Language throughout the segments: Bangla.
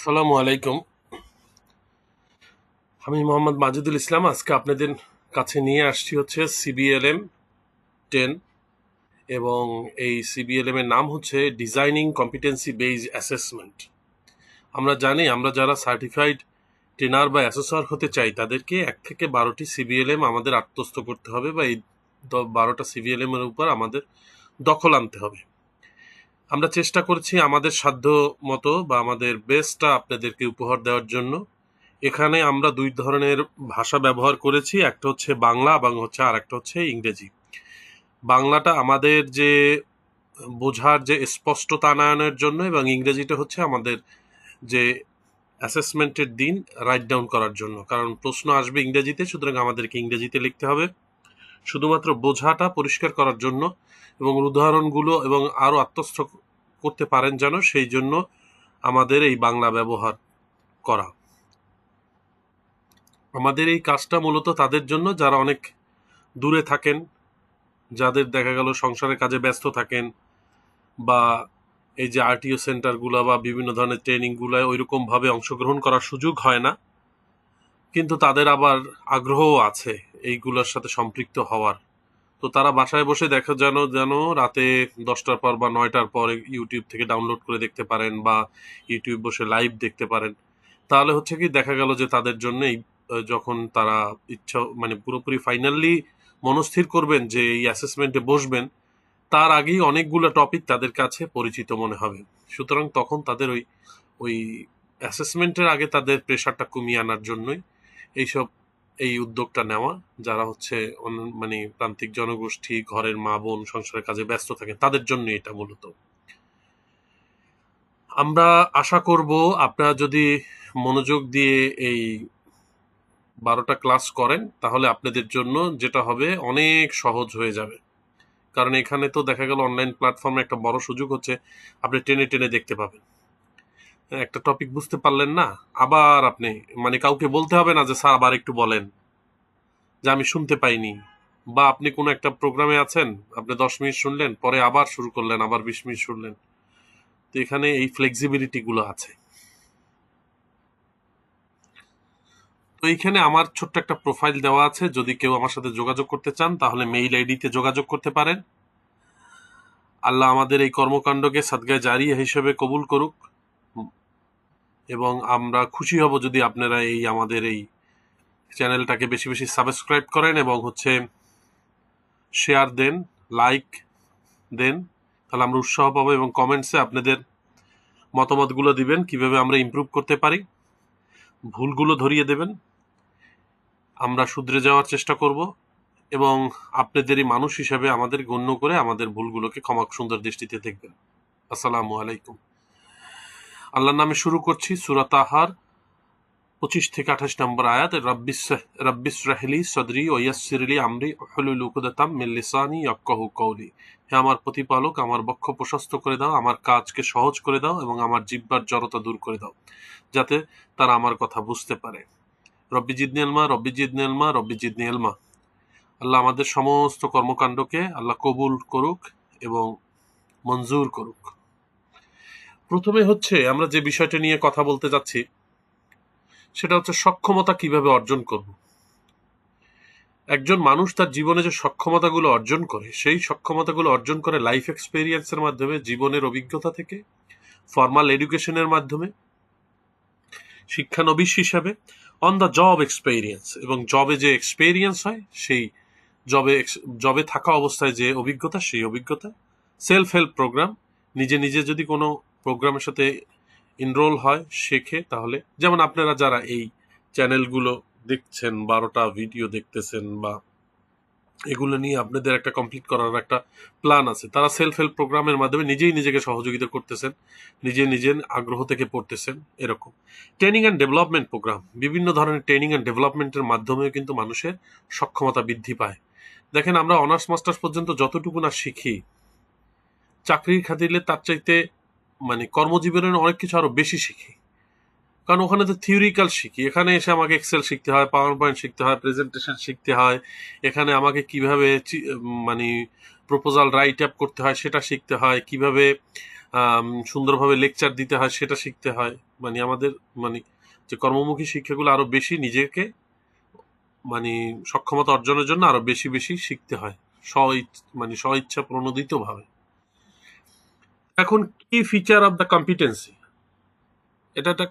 আসসালামু আলাইকুম। আমি মোহাম্মদ মাজেদুল ইসলাম। আজকে আপনাদের কাছে নিয়ে আসছি হচ্ছে সিবিএলএম 10 এবং এই সিবিএলএম এর নাম হচ্ছে ডিজাইনিং কম্পিটেন্সি বেসড অ্যাসেসমেন্ট। আমরা জানি আমরা যারা সার্টিফাইড ট্রেনার বা অ্যাসেসর হতে চাই তাদেরকে 1 থেকে 12টি সিবিএলএম আমাদের আত্মস্থ করতে হবে বা এই 12টা সিবিএলএম এর উপর আমাদের দখল আনতে হবে। আমরা চেষ্টা করছি আমাদের সাধ্য মতো বা আমাদের বেস্টটা আপনাদেরকে উপহার দেওয়ার জন্য। এখানে আমরা দুই ধরনের ভাষা ব্যবহার করেছি, একটা হচ্ছে বাংলা এবং আর একটা হচ্ছে ইংরেজি। বাংলাটা আমাদের যে বোঝার যে স্পষ্টতা আনয়নের জন্য এবং ইংরেজিটা হচ্ছে আমাদের যে অ্যাসেসমেন্টের দিন রাইট ডাউন করার জন্য, কারণ প্রশ্ন আসবে ইংরেজিতে, সুতরাং আমাদেরকে ইংরেজিতে লিখতে হবে শুধুমাত্র বোঝাটা পরিষ্কার করার জন্য এবং উদাহরণগুলো এবং আরও আত্মস্থ করতে পারেন যেন, সেই জন্য আমাদের এই বাংলা ব্যবহার করা। আমাদের এই কাজটা মূলত তাদের জন্য যারা অনেক দূরে থাকেন, যাদের দেখা গেল সংসারের কাজে ব্যস্ত থাকেন, বা এই যে আরটিও সেন্টারগুলো বা বিভিন্ন ধরনের ট্রেনিংগুলোয় ওইরকমভাবে অংশগ্রহণ করার সুযোগ হয় না, কিন্তু তাদের আবার আগ্রহও আছে এইগুলোর সাথে সম্পৃক্ত হওয়ার। তো তারা বাসায় বসে দেখা যেন রাতে 10টার পর বা 9টার পর ইউটিউব থেকে ডাউনলোড করে দেখতে পারেন বা ইউটিউব বসে লাইভ দেখতে পারেন। তাহলে হচ্ছে কি দেখা গেল যে তাদের জন্য যখন তারা ইচ্ছা মানে পুরোপুরি ফাইনালি মনস্থির করবেন যে এই অ্যাসেসমেন্টে বসবেন, তার আগেই অনেকগুলো টপিক তাদের কাছে পরিচিত মনে হবে। সুতরাং তখন তাদের ওই অ্যাসেসমেন্টের আগে তাদের প্রেশারটা কমিয়ে আনার জন্যই এই উদ্যোগটা নেওয়া। যারা হচ্ছে মানে প্রান্তিক জনগোষ্ঠী, ঘরের মা বোন সংসারের কাজে ব্যস্ত থাকে, তাদের জন্য এটা মূলত। আমরা আশা করব আপনারা যদি মনোযোগ দিয়ে এই 12টা ক্লাস করেন তাহলে আপনাদের জন্য যেটা হবে অনেক সহজ হয়ে যাবে। কারণ এখানে তো দেখা গেল অনলাইন প্ল্যাটফর্মে একটা বড় সুযোগ হচ্ছে আপনি টেনে টেনে দেখতে পাবেন। একটা টপিক বুঝতে পারলেন না, আবার আপনি মানে কাউকে বলতে হবে না যে স্যার আবার একটু বলেন, যে আমি শুনতে পাইনি। বা আপনি কোনো একটা প্রোগ্রামে আছেন, আপনি 10 মিনিট শুনলেন, পরে আবার শুরু করলেন, আবার 20 মিনিট শুনলেন। তো এখানে এই ফ্লেক্সিবিলিটি গুলো আছে। তো এইখানে আমার ছোট্ট একটা প্রোফাইল দেওয়া আছে, যদি কেউ আমার সাথে যোগাযোগ করতে চান তাহলে মেইল আইডিতে যোগাযোগ করতে পারেন। আল্লাহ আমাদের এই কর্মকাণ্ডকে সাদগায়ে জারিয়া হিসেবে কবুল করুক এবং আমরা খুশি হব যদি আপনারা আমাদের এই চ্যানেলটাকে বেশি বেশি সাবস্ক্রাইব করেন এবং শেয়ার দেন, লাইক দেন, তাহলে আমরা উৎসাহ পাবো এবং কমেন্টসে আপনাদের মতামতগুলো দিবেন কিভাবে আমরা ইমপ্রুভ করতে পারি, ভুলগুলো ধরিয়ে দেবেন, আমরা শুধরে যাওয়ার চেষ্টা করব এবং আপনাদেরই মানুষ হিসেবে আমাদের গণ্য করে আমাদের ভুলগুলোকে ক্ষমা সুন্দর দৃষ্টিতে দেখবেন। আসসালামু আলাইকুম। আল্লাহর নামে শুরু করছি। সূরা তাহার 25 থেকে 28 নম্বর আয়াত। রাব্বিশরাহলি সদরি ওয়া ইয়াসসিরলি আমরি ওয়াহলুল উকদাতাম মিন লিসানি ইয়াফকাহু কওলি। হে আমার প্রতিপালক, আমার বক্ষ প্রশস্ত করে দাও, আমার কাজকে সহজ করে দাও এবং আমার জিহ্বার জড়তা দূর করে দাও, যাতে তারা আমার কথা বুঝতে পারে। রব্বি জিদনি ইলমা, রব্বি জিদনি ইলমা, রব্বি জিদনি ইলমা। আল্লাহ আমাদের সমস্ত কর্মকাণ্ডকে আল্লাহ কবুল করুক এবং মঞ্জুর করুক। প্রথমে হচ্ছে আমরা যে বিষয়টা নিয়ে কথা বলতে যাচ্ছি সেটা হচ্ছে সক্ষমতা কিভাবে অর্জন করব। একজন মানুষ তার জীবনে যে সক্ষমতাগুলো অর্জন করে, সেই সক্ষমতাগুলো অর্জন করে লাইফ এক্সপেরিয়েন্সের মাধ্যমে, জীবনের অভিজ্ঞতা থেকে, ফর্মাল এডুকেশনের মাধ্যমে, শিক্ষানবিশ হিসাবে, অন দ্য জব এক্সপেরিয়েন্স, এবং জবে যে এক্সপেরিয়েন্স হয় সেই জবে থাকা অবস্থায় যে অভিজ্ঞতা, সেই অভিজ্ঞতা, সেলফ হেল্প প্রোগ্রাম, নিজে নিজে যদি কোনো প্রোগ্রামের সাথে এনরোল হয়, শেখে, তাহলে যেমন আপনারা যারা এই চ্যানেলগুলো দেখছেন, 12টা ভিডিও দেখতেছেন বা এগুলো নিয়ে আপনাদের একটা কমপ্লিট করার একটা প্ল্যান আছে, তারা সেলফ হেল্প প্রোগ্রামের মাধ্যমে নিজেই নিজেকে সহযোগিতা করতেছেন, নিজের আগ্রহ থেকে পড়তেছেন। এরকম ট্রেনিং অ্যান্ড ডেভেলপমেন্ট প্রোগ্রাম, বিভিন্ন ধরনের ট্রেনিং অ্যান্ড ডেভেলপমেন্টের মাধ্যমেও কিন্তু মানুষের সক্ষমতা বৃদ্ধি পায়। দেখেন, আমরা অনার্স মাস্টার্স পর্যন্ত যতটুকু না শিখি, চাকরির খাতিরে তার চাইতে মানে কর্মজীবনের অনেক কিছু আরো বেশি শিখি, কারণ ওখানে তো থিওরিক্যাল শিখি। এখানে এসে আমাকে এক্সেল শিখতে হয়, পাওয়ার পয়েন্ট শিখতে হয়, প্রেজেন্টেশন শিখতে হয়, এখানে আমাকে কিভাবে মানে প্রপোজাল রাইট আপ করতে হয় সেটা শিখতে হয়, কিভাবে সুন্দরভাবে লেকচার দিতে হয় সেটা শিখতে হয়। মানে আমাদের মানে যে কর্মমুখী শিক্ষাগুলো আরো বেশি নিজেকে মানে সক্ষমতা অর্জনের জন্য আরো বেশি বেশি শিখতে হয় স্ব ইচ্ছা প্রণোদিত ভাবে। এখন কি ফিচার অফ দ্য কম্পিটেন্সি, এটা একটা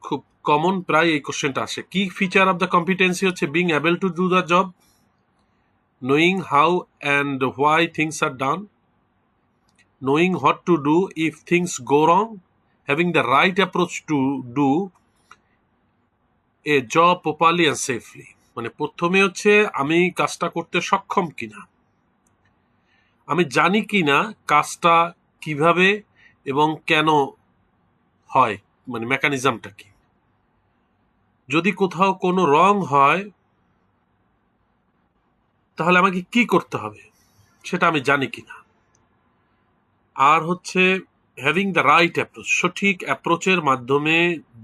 খুব কমন, প্রায় এই কোশ্চেনটা আসে। কি ফিচার অফ দ্য কম্পিটেন্সি হচ্ছে being able to do the job, knowing how and why things are done, knowing what to do if things go wrong, having the right approach to do a job properly and safely। মানে প্রথমে হচ্ছে আমি কাজটা করতে সক্ষম কিনা, আমি জানি কিনা কাজটা কিভাবে এবং কেন হয়, মানে মেকানিজমটা কি, যদি কোথাও কোনো রং হয় তাহলে আমাকে কি করতে হবে সেটা আমি জানি কিনা। আর হচ্ছে হ্যাভিং দ্য রাইট অ্যাপ্রোচ, সঠিক অ্যাপ্রোচের মাধ্যমে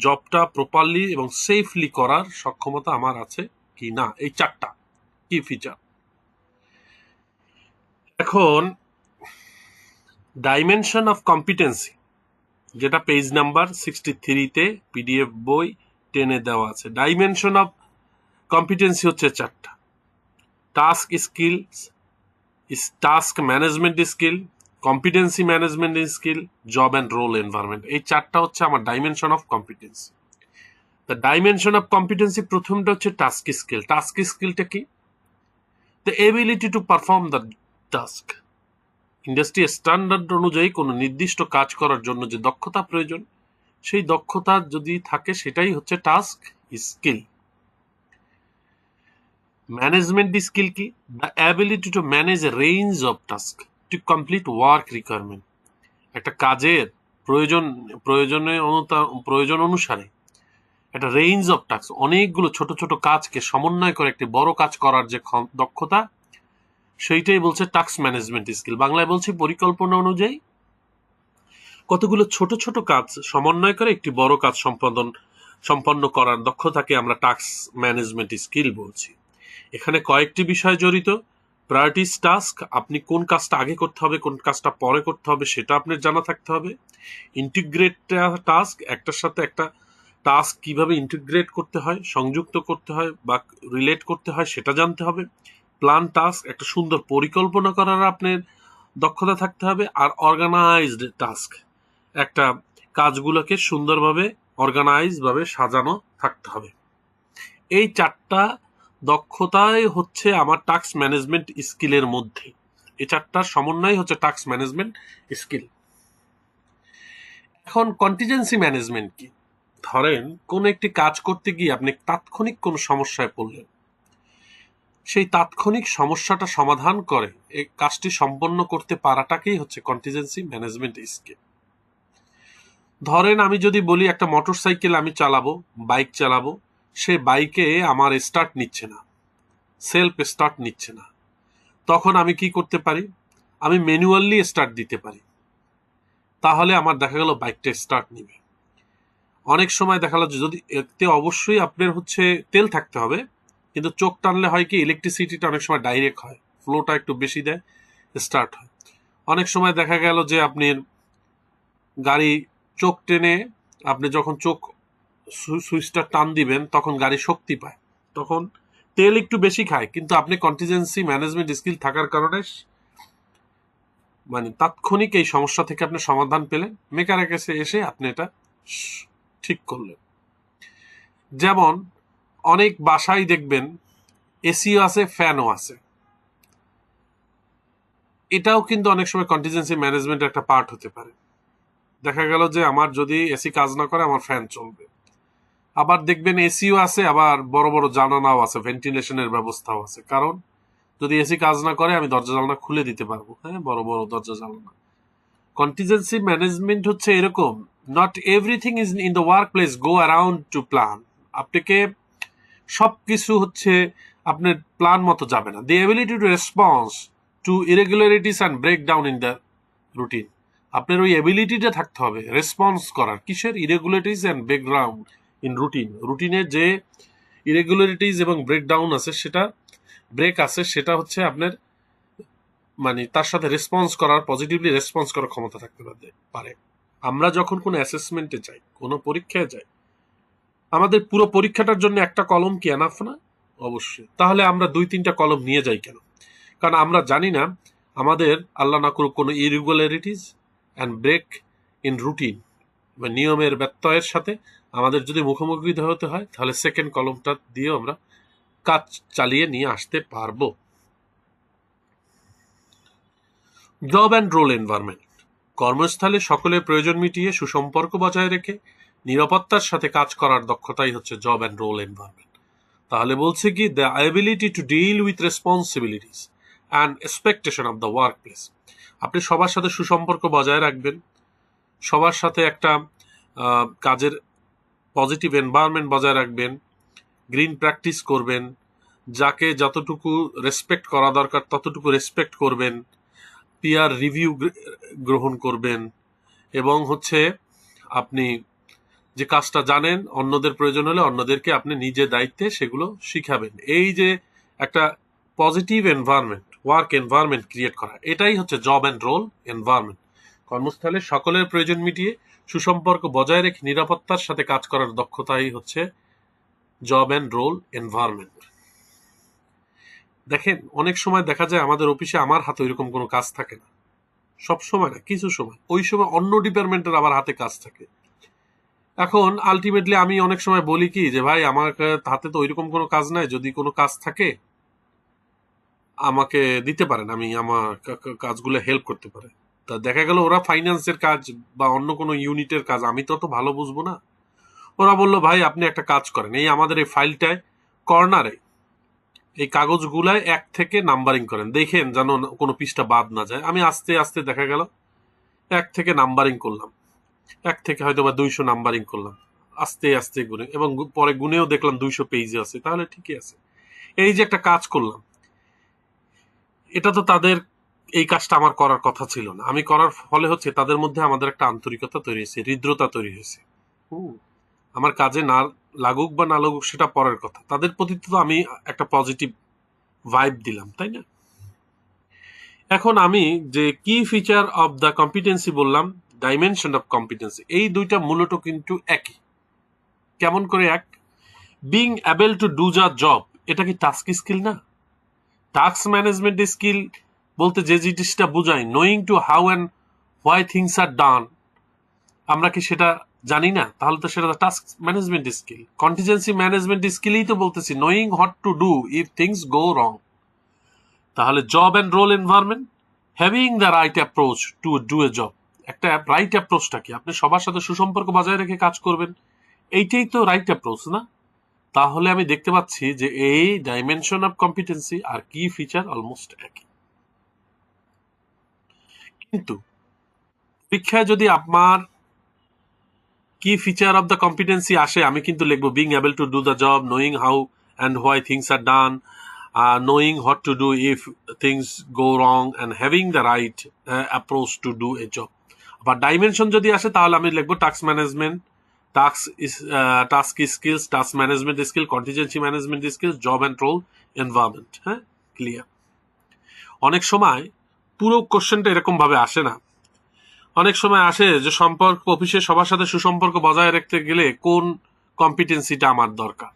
জবটা প্রপারলি এবং সেফলি করার সক্ষমতা আমার আছে কি না। এই চারটা কি ফিচার। এখন ডাইমেনশন অফ কম্পিটেন্সি, যেটা পেজ নাম্বার 63-তে পিডিএফ বই 10-এ দেওয়া আছে। ডাইমেনশন অফ কম্পিটেন্সি হচ্ছে চারটা: task skills, task management skill, competency management skill, job and role environment. এই চারটা হচ্ছে আমার dimension of competency. The dimension of competency প্রথমটা হচ্ছে টাস্ক স্কিল। টাস্ক স্কিলটা কি? The ability to perform the task. Industry standard অনুযায়ী কোনো নির্দিষ্ট কাজ করার জন্য যে দক্ষতা প্রয়োজন, সেই দক্ষতা যদি থাকে সেটাই হচ্ছে টাস্ক স্কিল। ম্যানেজমেন্ট স্কিল কি? The ability to manage a range of task to complete work requirement. একটা কাজের প্রয়োজন অনুসারে একটা রেঞ্জ অফ টাস্ক, অনেকগুলো ছোট ছোট কাজকে সমন্বয় করে একটি বড় কাজ করার যে দক্ষতা, সেইটাই বলছে টাস্ক ম্যানেজমেন্ট স্কিল। বাংলায় বলছি পরিকল্পনা অনুযায়ী কতগুলো ছোট ছোট কাজ সমন্বয় করে একটি বড় কাজ সম্পন্ন করার দক্ষতাকে আমরা টাস্ক ম্যানেজমেন্ট স্কিল বলছি। এখানে কয়েকটি বিষয় জড়িত। প্রায়োরিটিস টাস্ক, আপনি কোন কাজটা আগে করতে হবে কোন কাজটা পরে করতে হবে সেটা আপনার জানা থাকতে হবে। ইন্টিগ্রেট টাস্ক, একটার সাথে একটা টাস্ক কিভাবে ইন্টিগ্রেট করতে হয়, সংযুক্ত করতে হয় বা রিলেট করতে হয় সেটা জানতে হবে। প্ল্যান টাস্ক, একটা সুন্দর পরিকল্পনা করার আপনার দক্ষতা থাকতে হবে। আর অর্গানাইজড টাস্ক, একটা কাজগুলোকে সুন্দরভাবে অর্গানাইজভাবে সাজানো থাকতে হবে। এই চারটা দক্ষতাই হচ্ছে আমার টাস্ক ম্যানেজমেন্ট স্কিলের মধ্যে। এই চারটার সমন্বয় হচ্ছে টাস্ক ম্যানেজমেন্ট স্কিল। এখন কন্টিজেন্সি ম্যানেজমেন্ট কি? ধরেন কোন একটি কাজ করতে গিয়ে আপনি তাৎক্ষণিক কোনো সমস্যায় পড়লেন, সেই তাৎক্ষণিক সমস্যাটা সমাধান করে এই কাজটি সম্পন্ন করতে পারাটাকেই হচ্ছে কন্টিজেন্সি ম্যানেজমেন্ট স্কিল। ধরেন আমি যদি বলি একটা মোটর সাইকেল আমি চালাবো, বাইক চালাবো, সে বাইকে আমার স্টার্ট নিচ্ছে না, সেলফ স্টার্ট নিচ্ছে না, তখন আমি কি করতে পারি? আমি ম্যানুয়ালি স্টার্ট দিতে পারি, তাহলে আমার দেখা গেল বাইকটা স্টার্ট নিবে। অনেক সময় দেখা গেল যদি এতে অবশ্যই আপনার হচ্ছে তেল থাকতে হবে, কিন্তু চোখ টানলে হয় কি ইলেকট্রিসিটিটা অনেক সময় ডাইরেক্ট হয়, ফ্লোটা একটু বেশি দেয়, স্টার্ট হয়। অনেক সময় দেখা গেল যে আপনি গাড়ি চোখ টেনে আপনি যখন চোখ সুইচটা টান দিবেন তখন গাড়ি শক্তি পায়, তখন তেল একটু বেশি খায়, কিন্তু আপনি কন্টিজেন্সি ম্যানেজমেন্ট স্কিল থাকার কারণে মানে তাৎক্ষণিক এই সমস্যা থেকে আপনি সমাধান পেলেন, মেকারের কাছে এসে আপনি এটা ঠিক করলেন। যেমন অনেক বাসায় দেখবেন এসিও আছে, ফ্যানও আছে, এটাও কিন্তু অনেক সময় কন্টিজেন্সি ম্যানেজমেন্টের একটা পার্ট হতে পারে। দেখা গেল যে আমার যদি এসি কাজ না করে আমার ফ্যান চলবে। আবার দেখবেন এসিও আছে, আবার বড় বড় জানালাও আছে, ভেন্টিলেশনের ব্যবস্থাও আছে, কারণ যদি এসি কাজ না করে আমি দরজা জানালা খুলে দিতে পারবো, হ্যাঁ, বড় বড় দরজা জানালা। কন্টিজেন্সি ম্যানেজমেন্ট হচ্ছে এরকম, not everything is in the work place go around to plan. আপনাকে সবকিছু হচ্ছে আপনার প্ল্যান মতো যাবে না। The ability to response to irregularities and break down in the routine, আপনার ওই এবিলিটিটা থাকতে হবে রেসপন্স করার। কিসের? Irregularities and break down in routine. রুটিনের যে ইরেগুলারিটিস এবং ব্রেক ডাউন আছে, সেটা ব্রেক আছে, সেটা হচ্ছে আপনার মানে তার সাথে রেসপন্স করার, পজিটিভলি রেসপন্স করার ক্ষমতা থাকতে পারে। আমরা যখন কোনো অ্যাসেসমেন্টে যাই, কোনো পরীক্ষায় যাই, আমাদের পুরো পরীক্ষাটার জন্য একটা কলম কি এনাফ না? অবশ্যই। তাহলে আমরা 2-3টা কলম নিয়ে যাই কেন? কারণ আমরা জানি না আমাদের আল্লাহ না করুক কোনো irregularities and break in routine বা নিয়মের ব্যত্যয়ের সাথে আমাদের যদি মুখোমুখি হতে হয়, তাহলে সেকেন্ড কলমটা দিয়েও আমরা কাজ চালিয়ে নিয়ে আসতে পারবো। জব অ্যান্ড রোল এনভায়রনমেন্ট, কর্মস্থলে সকলের প্রয়োজন মিটিয়ে সুসম্পর্ক বজায় রেখে নিরাপত্তার সাথে কাজ করার দক্ষতাই হচ্ছে জব অ্যান্ড রোল এনভায়রনমেন্ট। তাহলে বলছে কি, the ability to deal with responsibilities and expectation of the work place. আপনি সবার সাথে সুসম্পর্ক বজায় রাখবেন, সবার সাথে একটা কাজের পজিটিভ এনভায়রনমেন্ট বজায় রাখবেন, গ্রিন প্র্যাকটিস করবেন, যাকে যতটুকু রেসপেক্ট করা দরকার ততটুকু রেসপেক্ট করবেন, পিয়ার রিভিউ গ্রহণ করবেন, এবং হচ্ছে আপনি যে কাজটা জানেন অন্যদের প্রয়োজন হলে অন্যদেরকে আপনি নিজের দায়িত্বে সেগুলো শিখাবেন। এই যে একটা positive environment, work environment create করা, এটাই হচ্ছে জব অ্যান্ড রোল এনভায়রনমেন্ট। কর্মস্থলে সকলের প্রয়োজন মিটিয়ে সুসম্পর্ক বজায় রেখে নিরাপত্তার সাথে কাজ করার দক্ষতাই হচ্ছে জব অ্যান্ড রোল এনভায়রনমেন্ট। দেখেন, অনেক সময় দেখা যায় আমাদের অফিসে আমার হাতে ওইরকম কোনো কাজ থাকে না, সব সময় না, কিছু সময়। ওই সময় অন্য ডিপার্টমেন্টের আবার হাতে কাজ থাকে। এখন আলটিমেটলি আমি অনেক সময় বলি কি, যে ভাই আমার হাতে তো ওইরকম কোনো কাজ নাই, যদি কোনো কাজ থাকে আমাকে দিতে পারেন, আমি আমার কাজগুলো হেল্প করতে পারে। তা দেখা গেল ওরা ফাইন্যান্সের কাজ বা অন্য কোনো ইউনিটের কাজ, আমি তো ভালো বুঝবো না। ওরা বললো, ভাই আপনি একটা কাজ করেন, এই আমাদের এই ফাইলটায় কর্নারে এই কাগজগুলায় 1 থেকে নাম্বারিং করেন, দেখেন যেন কোনো পৃষ্ঠা বাদ না যায়। আমি আস্তে আস্তে দেখা গেল 1 থেকে নাম্বারিং করলাম, 1 থেকে হয়তো বা 200 নাম্বারিং করলাম, আস্তে আস্তে গুনে, এবং পরে গুনেও দেখলাম 200 পেজে আছে, তাহলে ঠিকই আছে। এই যে একটা কাজ করলাম, এটা তো তাদের, এই কাজটা আমার করার কথা ছিল না, আমি করার ফলে হচ্ছে তাদের মধ্যে আমাদের একটা আন্তরিকতা তৈরি হয়েছে, হৃদ্রতা তৈরি হয়েছে। আমার কাজে না লাগুক বা না লাগুক সেটা পরের কথা, তাদের প্রতি তো আমি একটা পজিটিভ ভাইব দিলাম, তাই না? এখন আমি যে কি ফিচার অফ দ্য কম্পিটেন্সি বললাম, ডাইমেনশন অফ কম্পিটেন্সি, এই দুইটা মূলত কিন্তু একই। কেমন করে এক? Being able to do the job, এটা কি টাস্ক স্কিল না? টাস্ক ম্যানেজমেন্ট স্কিল বলতে যে জিনিসটা বোঝায়, knowing to how and why things are done, আমরা কি সেটা জানি না? তাহলে তো সেটা task management skill. Contingency management স্কিলই তো বলতেছি, knowing what to do if things go রং। তাহলে job and role environment, having the right approach to do a job. একটা রাইট অ্যাপ্রোচটা কি? আপনি সবার সাথে সুসম্পর্ক বজায় রেখে কাজ করবেন, এইটাই তো রাইট অ্যাপ্রোচ না? তাহলে আমি দেখতে পাচ্ছি যে এই ডাইমেনশন অফ কম্পিটেন্সি আর কি ফিচার অলমোস্ট একই। কিন্তু পরীক্ষায় যদি আপনার কি ফিচার অফ দ্য কম্পিটেন্সি আসে, আমি কিন্তু লিখবো being able to do the job, knowing how and why things are done, knowing what to do if things go wrong, and having the right approach to do a job. আবার ডাইমেনশন যদি আসে তাহলে আমি লিখবো task management, task skills, task management skill, contingency management skills, job and role environment. হ্যাঁ, ক্লিয়ার? অনেক সময় পুরো কোশ্চেনটা এরকম ভাবে আসে না, অনেক সময় আসে যে সম্পর্ক, অফিসে সবার সাথে সুসম্পর্ক বজায় রাখতে গেলে কোন কম্পিটেন্সিটা আমার দরকার।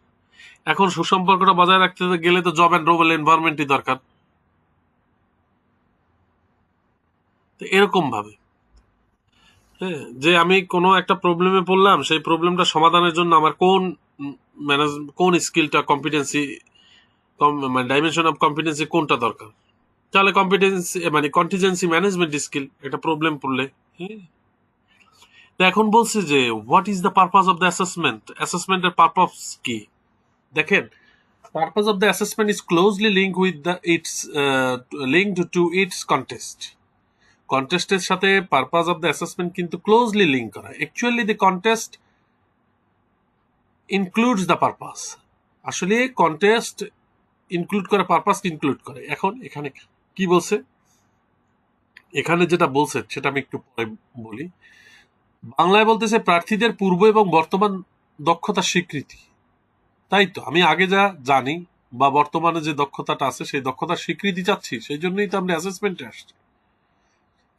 এখন সুসম্পর্কটা বজায় রাখতে গেলে তো জব অ্যান্ড রোল এনভায়রনমেন্টই দরকার। তো এরকম ভাবে, হ্যাঁ, যে আমি কোনো একটা প্রবলেমে পড়লাম, সেই প্রবলেমটা সমাধানের জন্য আমার কোন স্কিলটা, কম্পিটেন্সি, মানে ডাইমেনশন অফ কম্পিটেন্সি কোনটা দরকার, তাহলে কম্পিটেন্সি মানে কন্টিজেন্সি ম্যানেজমেন্ট স্কিল, একটা প্রবলেম পড়লে। হ্যাঁ, এখন বলছে যে what is the purpose of the assessment, অ্যাসেসমেন্টের পারপাস কি? দেখেন, purpose of the assessment is closely linked with linked to its contest. কন্টেস্টের সাথে পারপাস অফ দ্য অ্যাসেসমেন্ট কিন্তু ক্লোজলি লিঙ্ক করা। Actually the contest includes the purpose. আসলে কন্টেস্ট ইনক্লুড করে, পারপাস ইনক্লুড করে। এখন এখানে কি বলছে, এখানে যেটা বলছে সেটা আমি একটু পরে বলি। বাংলায় বলতেছে প্রার্থীদের পূর্ব এবং বর্তমান দক্ষতার স্বীকৃতি। তাই তো আমি আগে যা জানি বা বর্তমানে যে দক্ষতাটা আছে সেই দক্ষতার স্বীকৃতি চাচ্ছি, সেই জন্যই তো আমরা অ্যাসেসমেন্টে আসছি।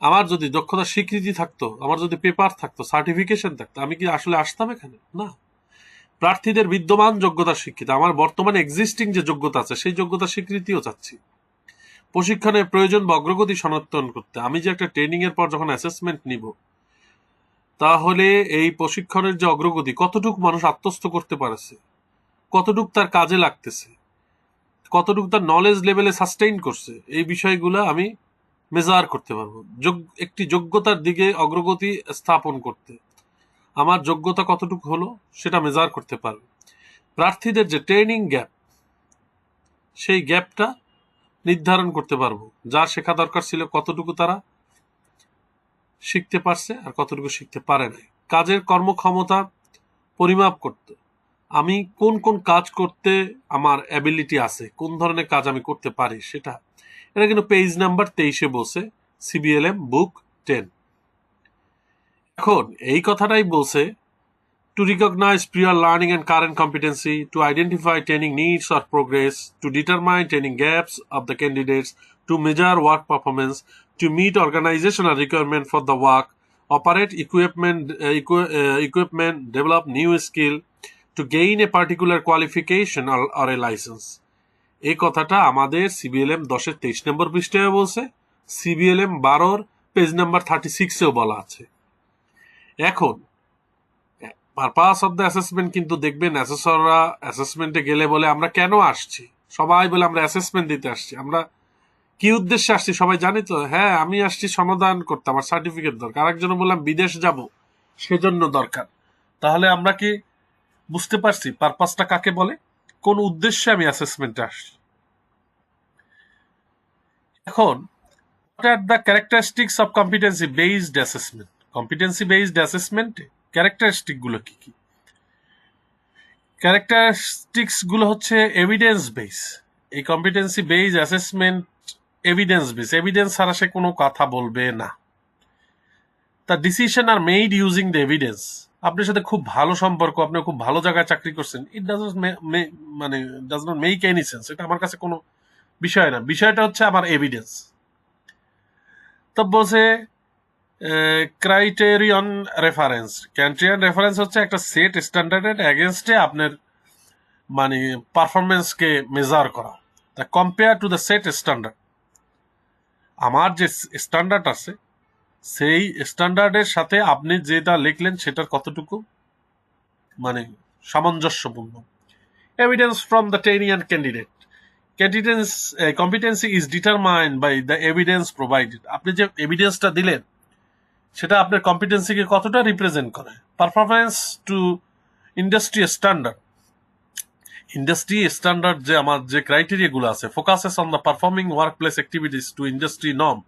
আমার যদি দক্ষতার স্বীকৃতি থাকতো, আমার যদি পেপার থাকতো, সার্টিফিকেশন থাকতো, আমি কি আসলে আসতাম এখানে? না। প্রার্থীদের বিদ্যমান যোগ্যতার স্বীকৃতি, আমার বর্তমানে এক্সিস্টিং যে যোগ্যতা আছে সেই যোগ্যতার স্বীকৃতিও চাচ্ছি। প্রশিক্ষণের প্রয়োজন বা অগ্রগতি শনাক্তন করতে আমি যে একটা ট্রেনিং এর পর যখন অ্যাসেসমেন্ট নিব, তাহলে এই প্রশিক্ষণের যে অগ্রগতি, কতটুকু মানুষ আত্মস্থ করতে পারছে, কতটুকু তার কাজে লাগতেছে, কতটুকু তার নলেজ লেভেলে সাস্টেইন করছে, এই বিষয়গুলো আমি মেজার করতে পারবো। একটি যোগ্যতার দিকে অগ্রগতি স্থাপন করতে আমার যোগ্যতা কতটুকু হলো সেটা মেজার করতে পারবে। প্রার্থীদের যে ট্রেনিং গ্যাপ, সেই গ্যাপটা নির্ধারণ করতে পারবো। যা শেখা দরকার ছিল কতটুকু তারা শিখতে পারছে আর কতটুকু শিখতে পারে নাই। কাজের কর্মক্ষমতা পরিমাপ করতে, আমি কোন কোন কাজ করতে আমার অ্যাবিলিটি আছে, কোন ধরনের কাজ আমি করতে পারি সেটা। এটা কিন্তু পেজ নাম্বার 23-এ বলছে সিবিএলএম বুক 10। এখন এই কথাটাই বলছে, to recognize prior learning and current competency, to identify training needs or progress, to determine training gaps of the candidates, to measure work performance, to meet organizational requirement for the work, operate equipment, develop new skill, to gain a particular qualification or a license. এই কথাটা আমাদের সিবিএলএম 10-এর 23 নম্বর পৃষ্ঠায় বলছে, সিবিএলএম 12-র পেজ নাম্বার 36-এও বলা আছে। এখন পারপাস অফ দ্য অ্যাসেসমেন্ট কিন্তু দেখবেন অ্যাসেসররা অ্যাসেসমেন্টে গেলে বলে আমরা কেন আসছি, সবাই বলে আমরা অ্যাসেসমেন্ট দিতে আসছি। আমরা কি উদ্দেশ্যে আসছি সবাই জানি তো? হ্যাঁ, আমি আসছি সমাধান করতে, আমার সার্টিফিকেট দরকার। আরেকজন বললাম বিদেশ যাব, সেজন্য দরকার। তাহলে আমরা কি বুঝতে পারছি পারপাসটা কাকে বলে, কোন উদ্দেশ্যে আমি অ্যাসেসমেন্টে আসছি। এখন what are the characteristics of competency based assessment? competency based assessment characteristic গুলো কি কি? ক্যারেক্টারিস্টিক্স গুলো হচ্ছে এভিডেন্স বেস। এই competency base assessment evidence base, evidence ছাড়া সে কোনো কথা বলবে না। তার decision are made using the evidence. আপনার সাথে খুব ভালো সম্পর্ক, আপনি খুব ভালো জায়গায় চাকরি করছেন, it does not make any sense, এটা আমার কাছে কোনো বিষয় না। বিষয়টা হচ্ছে আমার এভিডেন্স। তো বলছে ক্রাইটেরিয়ন রেফারেন্স। ক্রাইটেরিয়ন রেফারেন্স হচ্ছে একটা সেট স্ট্যান্ডার্ডের এগেনস্টে আপনার মানে পারফরমেন্সকে মেজার করা। তা compare to the set standard, আমার যে স্ট্যান্ডার্ড আছে সেই স্ট্যান্ডার্ডের সাথে আপনি যেটা লিখলেন সেটার কতটুকু মানে সামঞ্জস্যপূর্ণ। Evidence from the training candidate. Competency is determined by the evidence provided. আপনি যে এভিডেন্সটা দিলেন সেটা আপনার কম্পিটেন্সিকে কতটা রিপ্রেজেন্ট করে। Performance to industry standard. Industry standard যে আমার যে ক্রাইটেরিয়াগুলো আছে, focuses on the performing work place activities to industry norm.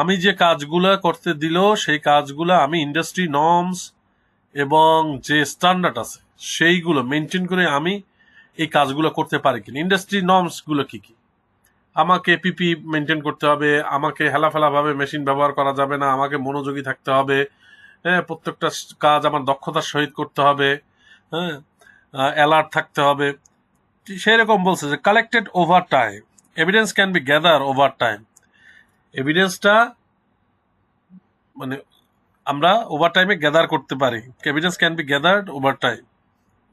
আমি যে কাজগুলো করতে দিল সেই কাজগুলো আমি ইন্ডাস্ট্রি নর্মস এবং যে স্ট্যান্ডার্ড আছে সেইগুলো মেনটেন করে আমি এই কাজগুলো করতে পারি কিনা। ইন্ডাস্ট্রি নর্মসগুলো কি কি? আমাকে পিপি মেনটেন করতে হবে, আমাকে হেলাফেলাভাবে মেশিন ব্যবহার করা যাবে না, আমাকে মনোযোগী থাকতে হবে, হ্যাঁ, প্রত্যেকটা কাজ আমার দক্ষতার সহিত করতে হবে, হ্যাঁ, অ্যালার্ট থাকতে হবে। সেরকম বলছে যে collected over time, evidence can be gather over time. এভিডেন্সটা মানে আমরা ওভার টাইমে গ্যাদার করতে পারি, evidence can be gathered over time.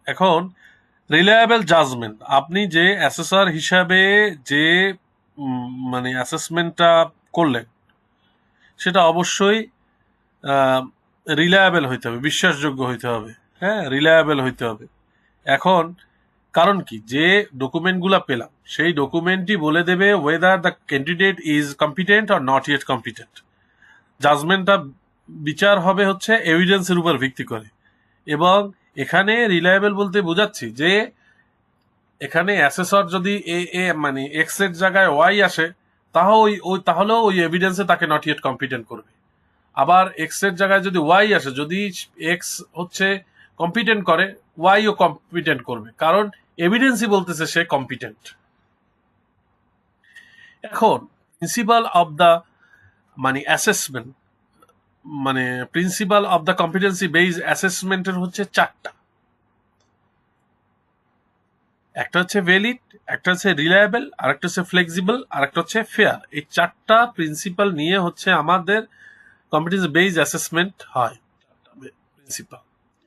এখন রিলায়েবল জাজমেন্ট, আপনি যে অ্যাসেসর হিসাবে যে মানে অ্যাসেসমেন্টটা করলেন সেটা অবশ্যই রিলায়েবল হইতে হবে, বিশ্বাসযোগ্য হইতে হবে, হ্যাঁ, রিলায়েবল হইতে হবে। এখন কারণ কি, যে ডকুমেন্টগুলো পেলাম সেই ডকুমেন্টই বলে দেবে whether the candidate is competent or not yet competent. জাজমেন্টটা বিচার হবে হচ্ছে এভিডেন্সের উপর ভিত্তি করে। এবং এখানে রিলায়েবল বলতে বোঝাচ্ছি যে এখানে অ্যাসেসর যদি মানে এক্স এর জায়গায় ওয়াই আসে তাহলেও ওই এভিডেন্সে তাকে নট ইয়েট কম্পিটেন্ট করবে। আবার এক্স এর জায়গায় যদি ওয়াই আসে, যদি এক্স হচ্ছে কম্পিটেন্ট করে, ওয়াইও কম্পিটেন্ট করবে, কারণ এভিডেন্সই বলতেছে সে কম্পিটেন্ট। এখন প্রিন্সিপাল অফ দ্য মানে অ্যাসেসমেন্ট, মানে principal of the competency base অ্যাসেসমেন্টের হচ্ছে 4টা। একটা হচ্ছে ভ্যালিড, একটা হচ্ছে রিলায়েবল, আর একটা হচ্ছে ফ্লেক্সিবল, আর একটা হচ্ছে ফেয়ার। এই চারটা প্রিন্সিপাল নিয়ে হচ্ছে আমাদের কম্পিটেন্সি বেসড অ্যাসেসমেন্ট হয়। প্রিন্সিপাল,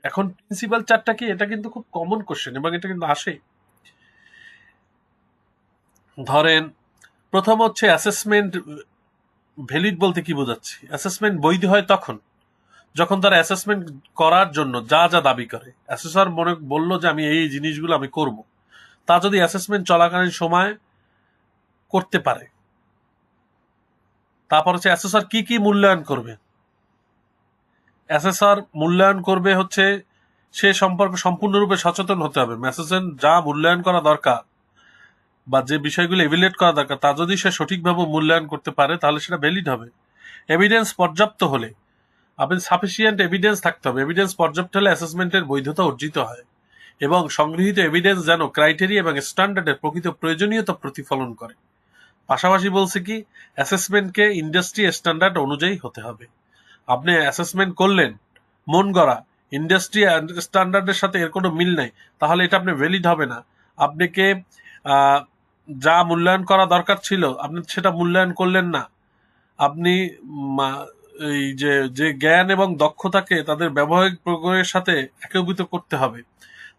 এখন প্রিন্সিপাল চারটা কি, এটা কিন্তু খুব কমন কোশ্চেন এবং এটা কিন্তু আসে। ধরেন প্রথম হচ্ছে অ্যাসেসমেন্ট ভ্যালিড বলতে কি বোঝাচ্ছি? অ্যাসেসমেন্ট বৈধ হয় তখন যখন তারা অ্যাসেসমেন্ট করার জন্য যা যা দাবি করে। অ্যাসেসর মনে বললো যে আমি এই জিনিসগুলো আমি করব, তা যদি অ্যাসেসমেন্ট চলাকালীন সময় করতে পারে। তারপর হচ্ছে অ্যাসেসর কি কি মূল্যায়ন করবে। অ্যাসেসর মূল্যায়ন করবে হচ্ছে সে সম্পর্কে সম্পূর্ণরূপে সচেতন হতে হবে। অ্যাসেসর যা মূল্যায়ন করা দরকার বা যে বিষয়গুলো এভিলেট করা দরকার তা যদি সে সঠিকভাবে মূল্যায়ন করতে পারে তাহলে সেটা ভ্যালিড হবে। এভিডেন্স পর্যাপ্ত হলে, আপনার সাফিসিয়েন্ট এভিডেন্স থাকতে হবে। এভিডেন্স পর্যাপ্ত হলে অ্যাসেসমেন্টের বৈধতা অর্জিত হয় এবং সংগৃহীত এভিডেন্স যেন ক্রাইটেরিয়া এবং স্ট্যান্ডার্ডের প্রকৃত প্রয়োজনীয়তা প্রতিফলন করে। পাশাপাশি বলছে কি, অ্যাসেসমেন্টকে ইন্ডাস্ট্রি স্ট্যান্ডার্ড অনুযায়ী হতে হবে। আপনি অ্যাসেসমেন্ট করলেন মন গড়া, ইন্ডাস্ট্রি স্ট্যান্ডার্ডের সাথে এর কোনো মিল নাই, তাহলে এটা আপনি ভ্যালিড হবে না। আপনাকে যা মূল্যায়ন করা দরকার ছিল আপনি সেটা মূল্যায়ন করলেন না। আপনি এই যে যে জ্ঞান এবং দক্ষতাকে তাদের ব্যবহারিক প্রয়োগের সাথে একীভূত করতে হবে।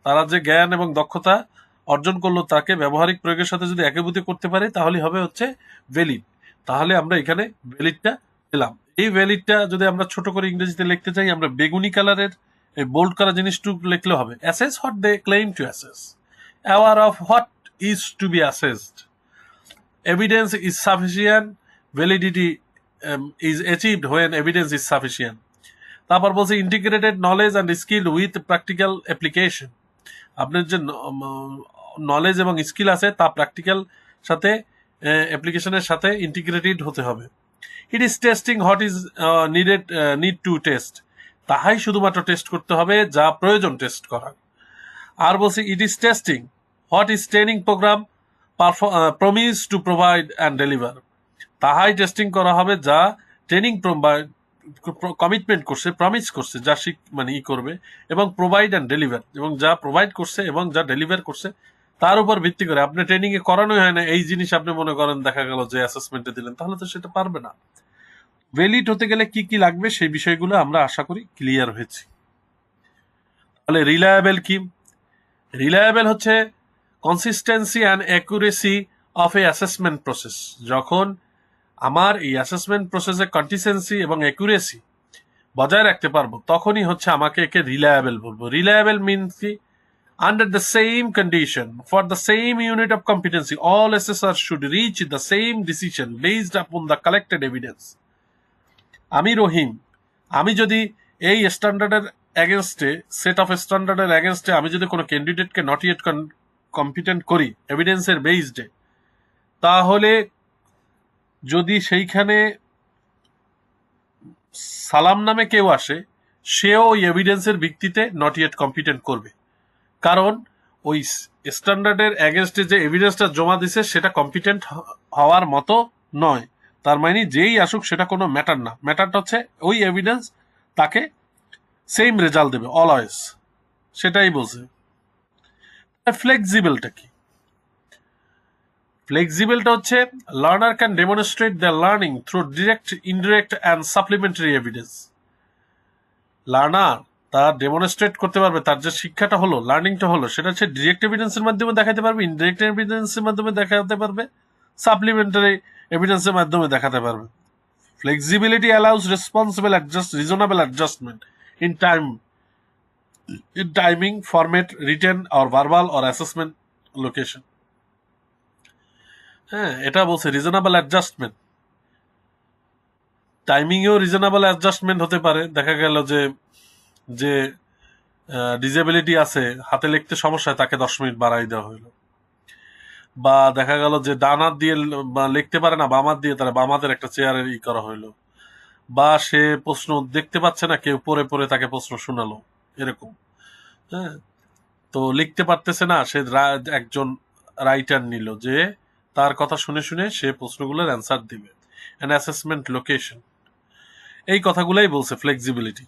তারা যে জ্ঞান এবং দক্ষতা অর্জন করলো তাকে ব্যবহারিক প্রয়োগের সাথে যদি একীভূত করতে পারে তাহলে হবে হচ্ছে ভ্যালিড। তাহলে আমরা এখানে ভ্যালিডটা পেলাম। এই ভ্যালিডটা যদি আমরা ছোট করে ইংরেজিতে লিখতে চাই, আমরা বেগুনি কালারের এই বোল্ড করা জিনিসটুকু লিখলে হবে। Assess what they claim to assess, aware of what is to be assessed, evidence is sufficient, validity is achieved when evidence is sufficient. তারপর বলছে integrated knowledge and skill with practical application. আপনার যে নলেজ এবং স্কিল আছে তা প্র্যাকটিক্যাল সাথে অ্যাপ্লিকেশনের সাথে ইন্টিগ্রেটেড হতে হবে। ইট is testing what is need to test, তাহাই শুধুমাত্র টেস্ট করতে হবে যা প্রয়োজন টেস্ট করার। আর বলছি it is testing what is training program promise to provide and deliver, তাহাই টেস্টিং করা হবে যা ট্রেনিং কমিটমেন্ট করছে, প্রমিস করছে, যা মানে করবে, এবং প্রোভাইড অ্যান্ড ডেলিভার, এবং যা প্রোভাইড করছে এবং যা ডেলিভার করছে তার উপর ভিত্তি করে। আপনি ট্রেনিং এ করানোই হয় না এই জিনিস আপনি মনে করেন দেখা গেল যে অ্যাসেসমেন্টে দিলেন, তাহলে তো সেটা পারবে না। ভ্যালিড হতে গেলে কি কি লাগবে সেই বিষয়গুলো আমরা আশা করি ক্লিয়ার হয়েছি। তাহলে রিলায়েবল কি? রিলায়েবল হচ্ছে consistency and accuracy of A assessment process. যখন আমার এই অ্যাসেসমেন্ট প্রসেসে কনসিস্টেন্সি এবং অ্যাকুরেসি বজায় রাখতে পারবো তখনই হচ্ছে আমাকে একে রিলায়েবল বলবো। রিলায়েবল মিনস কি, under the same condition for the same unit of competency all assessors should reach the same decision based upon the collected evidence. আমি রহিম, আমি যদি এই স্ট্যান্ডার্ডের এগেনস্টে, সেট অফ স্ট্যান্ডার্ডের এগেনস্টে আমি যদি কোনো ক্যান্ডিডেটকে নট ইয়েট কম্পিটেন্ট করি এভিডেন্সের বেসডে, তাহলে যদি সেইখানে সালাম নামে কেউ আসে সেও ওই এভিডেন্সের ভিত্তিতে নট ইয়েট কম্পিটেন্ট করবে, কারণ ওই স্ট্যান্ডার্ডের এগেনস্টে যে এভিডেন্সটা জমা দিছে সেটা কম্পিটেন্ট হওয়ার মতো নয়। তার মানে যেই আসুক সেটা কোনো ম্যাটার না, ম্যাটারটা হচ্ছে ওই এভিডেন্স তাকে সেম রেজাল্ট দেবে অলওয়েজ, সেটাই বলছে। ফ্লেক্সিবলটা কি? ফ্লেক্সিবলটা হচ্ছে learner can demonstrate the learning through direct, indirect and supplementary evidence. Learner তার ডেমনস্ট্রেট করতে পারবে, তার যে শিক্ষাটা হলো, লার্নিংটা হলো, সেটা হচ্ছে ডিরেক্ট এভিডেন্সের মাধ্যমে দেখাতে পারবে, ইনডিরেক্ট এভিডেন্সের মাধ্যমে দেখাতে পারবে, সাপ্লিমেন্টারি এভিডেন্সের মাধ্যমে দেখাতে পারবে। Flexibility allows responsible reasonable adjustment in timing, format, written or verbal or assessment location. হ্যাঁ, এটা বলছে রিজনেবল অ্যাডজাস্টমেন্ট। টাইমিংয়েও রিজনেবল অ্যাডজাস্টমেন্ট হতে পারে। দেখা গেল যে যে ডিসেবিলিটি আছে, হাতে লিখতে সমস্যা, তাকে 10 মিনিট বাড়াই দেওয়া হইলো। বা দেখা গেল যে ডান হাত দিয়ে লিখতে পারে না, বাম হাত দিয়ে তারা বাম হাতের একটা চেয়ারের করা হইলো। বা সে প্রশ্ন দেখতে পাচ্ছে না, কেউ পড়ে পড়ে তাকে প্রশ্ন শোনালো, এরকম। হ্যাঁ, তো লিখতে পারতেছে না, সে একজন রাইটার নিল যে তার কথা শুনে শুনে সে প্রশ্নগুলোর অ্যান্সার দিবে। অ্যান অ্যাসেসমেন্ট লোকেশন, এই কথাগুলাই বলছে ফ্লেক্সিবিলিটি।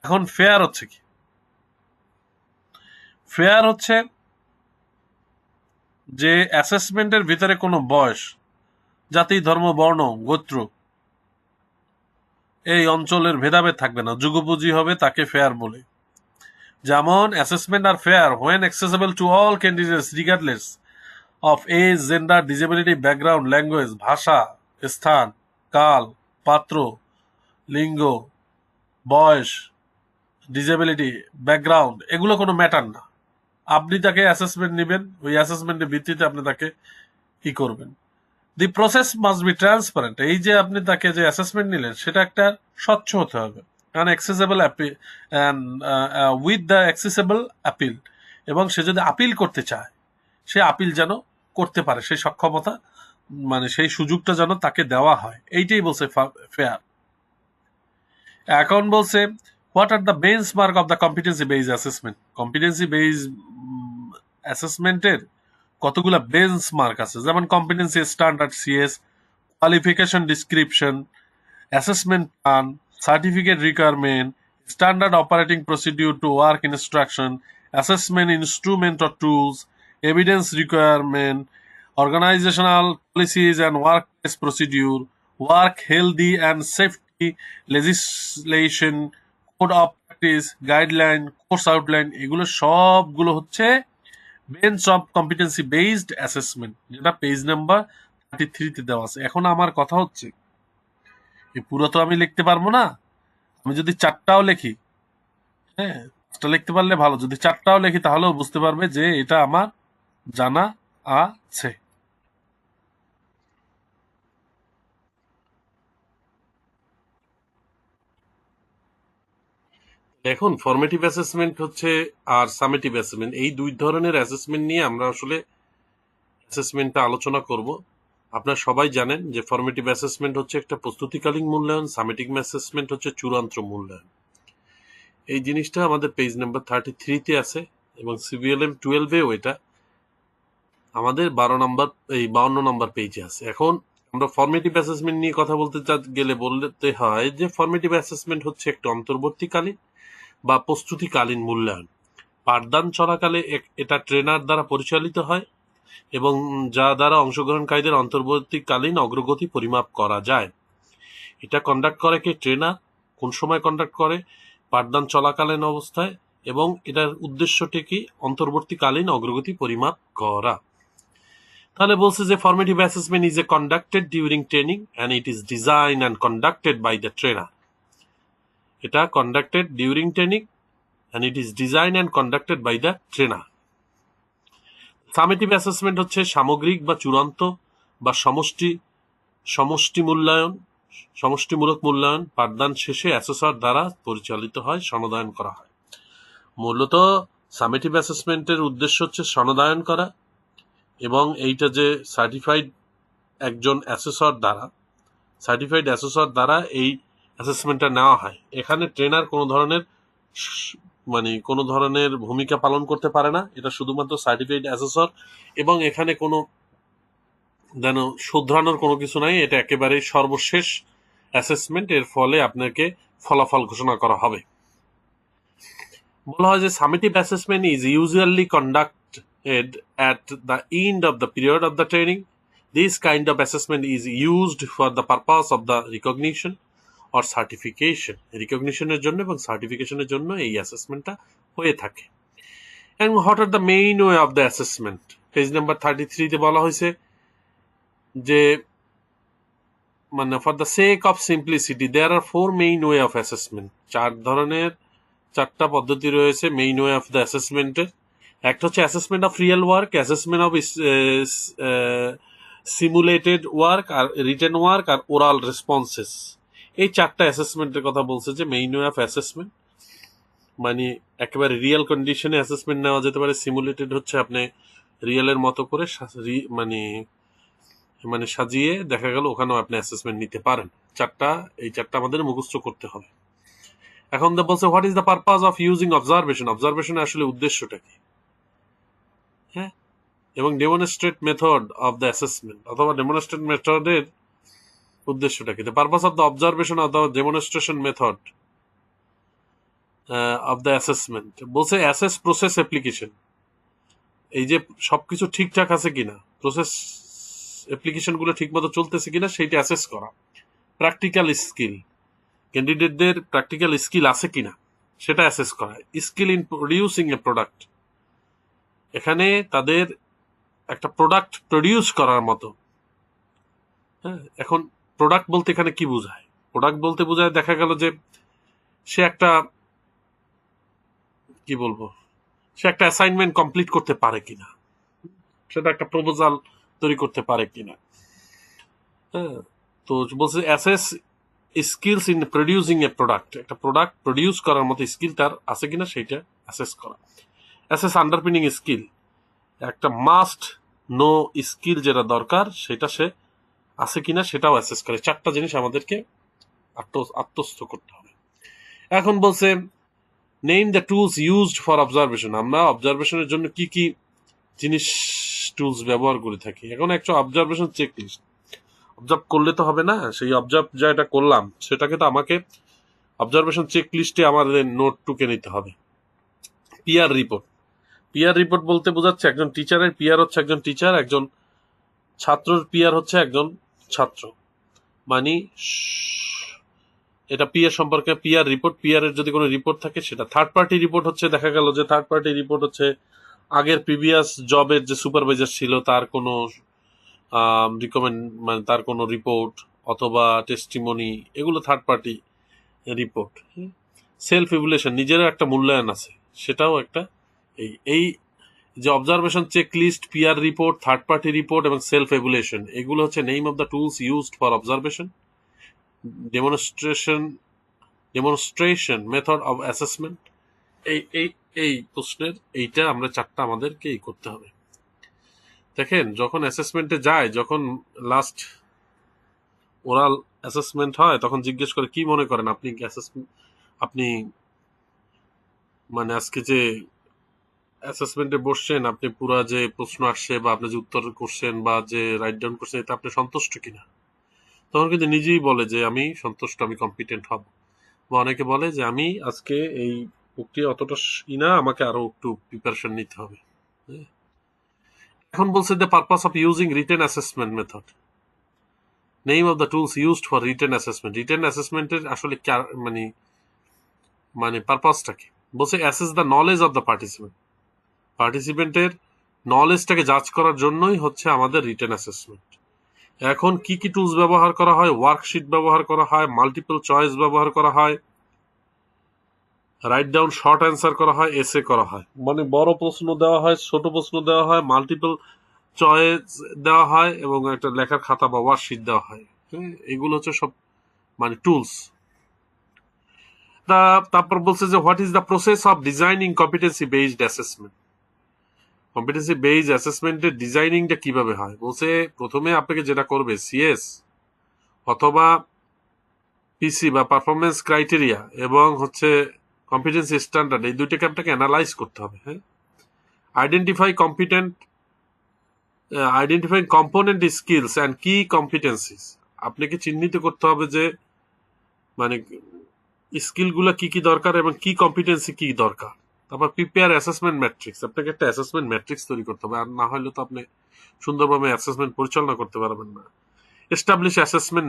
এখন ফেয়ার হচ্ছে কি? ফেয়ার হচ্ছে যে অ্যাসেসমেন্টের ভিতরে কোনো বয়স, জাতি, ধর্ম, বর্ণ, গোত্র, এই অঞ্চলের ভেদাভেদ থাকবে না, যুগোপযোগী হবে, তাকে ফেয়ার বলে। যেমন assessment are fair when accessible to all candidates regardless of age, gender, disability, background, language, ভাষা, স্থান, কাল, পাত্র, লিঙ্গ, বয়স, ডিসেবিলিটি, ব্যাকগ্রাউন্ড, এগুলো কোনো ম্যাটার না। আপনি তাকে অ্যাসেসমেন্ট নেবেন, ওই অ্যাসেসমেন্টের ভিত্তিতে আপনি তাকে কি করবেন। The process must be transparent, এই যে আপনি তাকে যে অ্যাসেসমেন্ট নিলেন সেটা একটা স্বচ্ছ হতে হবে, and accessible appeal, and with the accessible appeal, এবং সে যদি আপিল করতে চায় সে আপিল যেন করতে পারে, সেই সক্ষমতা মানে সেই সুযোগটা যেন তাকে দেওয়া হয়, এইটাই বলছে ফেয়ার। এখন বলছে what are the benchmark of the competency base assessment. Competency base অ্যাসেসমেন্টের কতগুলা বেঞ্চমার্ক আছে, যেমন competency standard CS, qualification description, assessment plan, certificate requirement, standard operating procedure to work instruction, assessment instrument or tools, evidence requirement, organizational policies and workplace procedure, work healthy and safety legislation, code of practice, guideline, course outline, এগুলো সবগুলো হচ্ছে bench of competency based assessment, যেটা পেজ নাম্বার 33-তে দেওয়া আছে। এখন আমার কথা হচ্ছে এই পুরো তো আমি লিখতে পারবো না, আমি যদি চারটাও লিখি, হ্যাঁ, পাঁচটা লিখতে পারলে ভালো, যদি চারটাও লিখি তাহলেও বুঝতে পারবে যে এটা আমার জানা আছে। এখন ফরমেটিভ অ্যাসেসমেন্ট হচ্ছে আর সামেটিভ অ্যাসেসমেন্ট, এই দুই ধরনের অ্যাসেসমেন্ট নিয়ে আমরা আসলে অ্যাসেসমেন্টটা আলোচনা করব। আপনারা সবাই জানেন যে ফরমেটিভ অ্যাসেসমেন্ট হচ্ছে একটা প্রস্তুতিকালীন মূল্যায়ন, সামেটিভ অ্যাসেসমেন্ট হচ্ছে চূড়ান্ত মূল্যায়ন। এই জিনিসটা আমাদের পেজ নাম্বার 33-তে আছে এবং সিবিএলএম 12-এও এটা আমাদের 52 নম্বর পেজে আছে। এখন আমরা ফরমেটিভ অ্যাসেসমেন্ট নিয়ে কথা বলতে গেলে বলতে হয় যে ফরমেটিভ অ্যাসেসমেন্ট হচ্ছে একটা অন্তর্বর্তীকালীন বা প্রস্তুতিকালীন মূল্যায়ন। পাঠদান চলাকালে এটা ট্রেনার দ্বারা পরিচালিত হয় এবং যা দ্বারা অংশগ্রহণকারীদের অন্তর্বর্তীকালীন অগ্রগতি পরিমাপ করা যায়। এটা কন্ডাক্ট করে কে? ট্রেনার। কোন সময় কন্ডাক্ট করে? পাঠদান চলাকালীন অবস্থায়, এবং এটার উদ্দেশ্যটি কি? অন্তর্বর্তীকালীন অগ্রগতি পরিমাপ করা। তাহলে বলছে যে formative assessment is a conducted during training and it is design and conducted by the trainer. এটা conducted during training and it is design and conducted by the trainer. Summative assessment হচ্ছে সামগ্রিক বা চূড়ান্ত বা সমষ্টিমূলক মূল্যায়ন পাঠদান শেষে অ্যাসেসর দ্বারা পরিচালিত হয়, সনদায়ন করা হয়। মূলত সামেটিভ অ্যাসেসমেন্টের উদ্দেশ্য হচ্ছে সনদায়ন করা, এবং এইটা যে সার্টিফাইড অ্যাসেসর দ্বারা এই অ্যাসেসমেন্টটা নেওয়া হয়। এখানে ট্রেনার কোনো ধরনের ভূমিকা পালন করতে পারে না, এটা শুধুমাত্র সার্টিফাইড অ্যাসেসর, এবং এখানে কোনো যেন শুধরানোর কোনো কিছু নাই, এটা একেবারেই সর্বশেষ অ্যাসেসমেন্ট, এর ফলে আপনাকে ফলাফল ঘোষণা করা হবে। বলা হয় যে summative assessment is usually conducted at the end of the period of the training. This kind of assessment is used for the purpose of the recognition or certification. রিকগনিশনের জন্য এবং সার্টিফিকেশনের জন্য এই অ্যাসেসমেন্টটা হয়ে থাকে। And what are the main way of the assessment? Page number 33-তে বলা হয়েছে যে for the sake of simplicity there are 4 main way of assessment. চারটা পদ্ধতি রয়েছে মেইন ওয়ে অফ দ্য অ্যাসেসমেন্টের। একটা হচ্ছে assessment of real work, assessment of simulated work, আর রিটেন ওয়ার্ক, আর ওরাল রেসপন্সেস। এই চারটা অ্যাসেসমেন্টের কথা বলছে যে মেইন ওয়ে অফ অ্যাসেসমেন্ট, মানে একেবারে রিয়েল কন্ডিশনে অ্যাসেসমেন্ট নেওয়া যেতে পারে। সিমুলেটেড হচ্ছে আপনি রিয়েলের মতো করে সাজিয়ে দেখা গেল ওখানেও আপনি অ্যাসেসমেন্ট নিতে পারেন। এই চারটা আমাদের মুখস্থ করতে হবে। এখন বলছে what is the purpose of using observation. অবজারভেশনের আসলে উদ্দেশ্যটা কি, হ্যাঁ, এবং demonstrate method of the assessment অথবা ডেমনস্ট্রেট মেথডের উদ্দেশ্যটা কি। The purpose of the observation of the demonstration method of the assessment. বলছে অ্যাসেস প্রসেস অ্যাপ্লিকেশন, এই যে সবকিছু ঠিকঠাক আছে কিনা, প্রসেস অ্যাপ্লিকেশন গুলো ঠিক মতো চলতেছে কিনা সেইটা অ্যাসেস করা। প্র্যাকটিক্যাল স্কিল, ক্যান্ডিডেটদের প্র্যাকটিক্যাল স্কিল আছে কিনা সেটা অ্যাসেস করা। Skill in producing a product, এখানে তাদের একটা প্রোডাক্ট প্রডিউস করার মতো। হ্যাঁ, এখন প্রোডাক্ট বলতে এখানে কি বোঝায়? প্রোডাক্ট বলতে বোঝায় দেখা গেল যে সে একটা, কি বলবো, সে একটা অ্যাসাইনমেন্ট কমপ্লিট করতে পারে কিনা, সেটা একটা প্রপোজাল তৈরি করতে পারে কিনা। হ্যাঁ, তো বলছে assess skills in producing a product, একটা প্রোডাক্ট প্রডিউস করার মতো স্কিল তার আছে কিনা সেইটা অ্যাসেস করা। অ্যাসেস আন্ডারপিনিং স্কিল, একটা মাস্ট নো স্কিল যেটা দরকার সেটা সে আছে কিনা সেটাও অ্যাসেস করে। চারটা জিনিস আমাদেরকে আত্মস্থ করতে হবে। এখন বলছে name the tools used for observation, আমরা অবজারভেশনের জন্য কি কি জিনিস টুলস ব্যবহার করে থাকি। এখন একটা অবজারভেশন চেকলিস্ট, অবজার্ভ করলে তো হবে না, সেই অবজার্ভ যেটা করলাম সেটাকে তো আমাকে অবজারভেশন চেকলিস্টে আমাদের নোট টুকে নিতে হবে। পিয়ার রিপোর্ট, পিয়ার রিপোর্ট বলতে বোঝাচ্ছে একজন টিচারের পিয়ার হচ্ছে একজন টিচার, একজন ছাত্রর পিয়ার হচ্ছে একজন ছাত্র। মানে এটা পিয়ার সম্পর্কে পিয়ার রিপোর্ট, পিয়ারের যদি কোনো রিপোর্ট থাকে সেটা। থার্ড পার্টি রিপোর্ট হচ্ছে দেখা গেল যে থার্ড পার্টি রিপোর্ট হচ্ছে আগের প্রিভিয়াস জবের যে সুপারভাইজার ছিল তার কোনো রিকমেন্ড, মানে তার কোনো রিপোর্ট অথবা টেস্টিমনি, এগুলো third party report. Self evaluation, নিজেরও একটা মূল্যায়ন আছে, সেটাও একটা। এই এই যে observation checklist, peer report, third party report এবং সেলফ ইভ্যালুয়েশন, এগুলো হচ্ছে name of the tools used for observation, demonstration method of assessment. এই এই এই প্রশ্নের এইটা আমরা চারটা আমাদেরকে করতে হবে। দেখেন যখন অ্যাসেসমেন্টে যায়, যখন লাস্ট ওরাল অ্যাসেসমেন্ট হয় তখন জিজ্ঞেস করে কি মনে করেন আপনি আপনি মানে আজকে যে অ্যাসেসমেন্টে বসছেন, আপনি পুরা যে প্রশ্ন আসছে বা আপনি যে উত্তর করছেন বা যে রাইট ডাউন করছেন এতে আপনি সন্তুষ্ট কিনা। তখন কিন্তু নিজেই বলে যে আমি সন্তুষ্ট, আমি কম্পিটেন্ট হব। বা অনেকে বলে যে আমি আজকে এই প্রক্রিয়া অতটা না, আমাকে আরো একটু প্রিপারেশন নিতে হবে। এখন বলছে the purpose of using written assessment method, name of the tools used for written assessment. Written অ্যাসেসমেন্টের আসলে মানে মানে পারপাসটা কি? বলছে assess the knowledge of the participant, পার্টিসিপেন্টের নলেজটাকে জাজ করার জন্যই হচ্ছে আমাদের রিটেন অ্যাসেসমেন্ট। এখন কি কি টুলস ব্যবহার করা হয়? ওয়ার্কশিট ব্যবহার করা হয়, মাল্টিপল চয়েস ব্যবহার করা হয়, রাইট ডাউন শর্ট অ্যান্সার করা হয়, এসে করা হয়। মানে বড় প্রশ্ন দেওয়া হয়, ছোট প্রশ্ন দেওয়া হয়, মাল্টিপল চয়েস দেওয়া হয় এবং একটা লেখার খাতা বা ওয়ার্কশিট দেওয়া হয়। এগুলো হচ্ছে সব মানে টুলস। তারপর বলছে যে what is the process of designing competency based assessment. Competency based অ্যাসেসমেন্টের ডিজাইনিংটা কিভাবে হয়? বলছে প্রথমে আপনাকে যেটা করবে সিএস অথবা পিসি বা পারফরমেন্স ক্রাইটেরিয়া এবং হচ্ছে কম্পিটেন্সি স্ট্যান্ডার্ড, এই দুইটাকে আপনাকে অ্যানালাইজ করতে হবে। হ্যাঁ, আইডেন্টিফাইং কম্পোনেন্ট স্কিলস অ্যান্ড কি কম্পিটেন্সিস, আপনাকে চিহ্নিত করতে হবে যে মানে স্কিলগুলো কি কি দরকার এবং কি কম্পিটেন্সি কি দরকার। তারপর প্রিপেয়ার অ্যাসেসমেন্ট ম্যাট্রিক্স, আপনাকে একটা অ্যাসেসমেন্ট ম্যাট্রিক্স তৈরি করতে হবে, আর না হলে তো আপনি সুন্দরভাবে অ্যাসেসমেন্ট পরিচালনা করতে পারবেন না। এস্টাবলিশ অ্যাসেসমেন্ট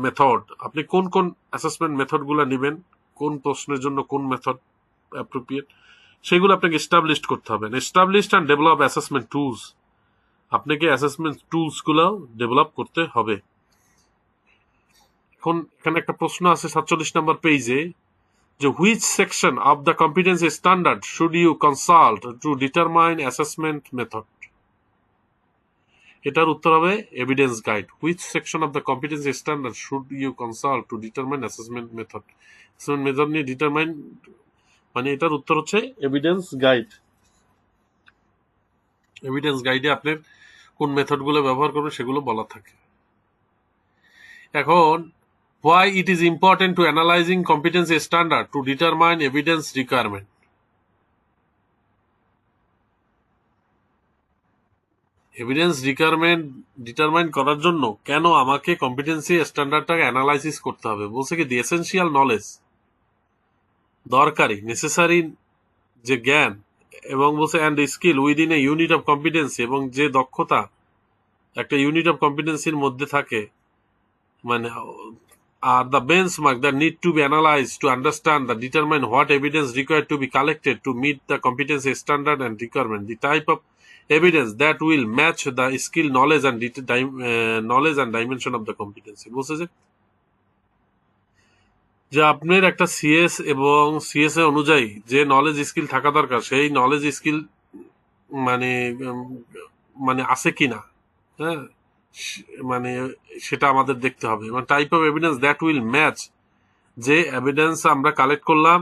মেথড, আপনি কোন কোন অ্যাসেসমেন্ট মেথড গুলা নেবেন, কোন প্রশ্নের জন্য কোন মেথড অ্যাপ্রোপ্রিয়েট, সেগুলো আপনাকে এস্টাবলিশ করতে হবে। Establish and develop assessment tools, আপনাকে অ্যাসেসমেন্ট টুলস গুলো ডেভেলপ করতে হবে। এখন এখানে একটা প্রশ্ন আছে 47 নম্বর পেজে, যে which section of the competency standard should you consult to determine assessment method. এটার উত্তর হবে evidence guide. Which section of the competency standard should you consult to determine assessment method. Assessment method নিয়ে ডিটারমাইন, মানে এটার উত্তর হচ্ছে এভিডেন্স গাইড। এভিডেন্স গাইডে আপনার কোন মেথডগুলো ব্যবহার করবেন সেগুলো বলা থাকে। এখন why it is important to analyzing competency standard to determine evidence requirement. Evidence requirement determine করার জন্য কেন আমাকে কম্পিটেন্সি স্ট্যান্ডার্ডটাকে অ্যানালাইসিস করতে হবে? বলছে কি দি এসেনশিয়াল নলেজ দরকারি নেসেসারি যে জ্ঞান, এবং বলছে and skill within a unit of competency, এবং যে দক্ষতা একটা ইউনিট অফ কম্পিটেন্সির মধ্যে থাকে, মানে are the benchmark that need to be analyzed to understand and determine what evidence required to be collected to meet the competency standard and requirement. The type of evidence that will match the skill, knowledge and dimension of the competency. বলছে যে যে আপনার একটা সিএস এবং সিএস এ অনুযায়ী যে নলেজ স্কিল থাকা দরকার, সেই নলেজ স্কিল মানে মানে আছে কিনা, হ্যাঁ, মানে সেটা আমাদের দেখতে হবে। মানে type of evidence that will match, যে এভিডেন্স আমরা কালেক্ট করলাম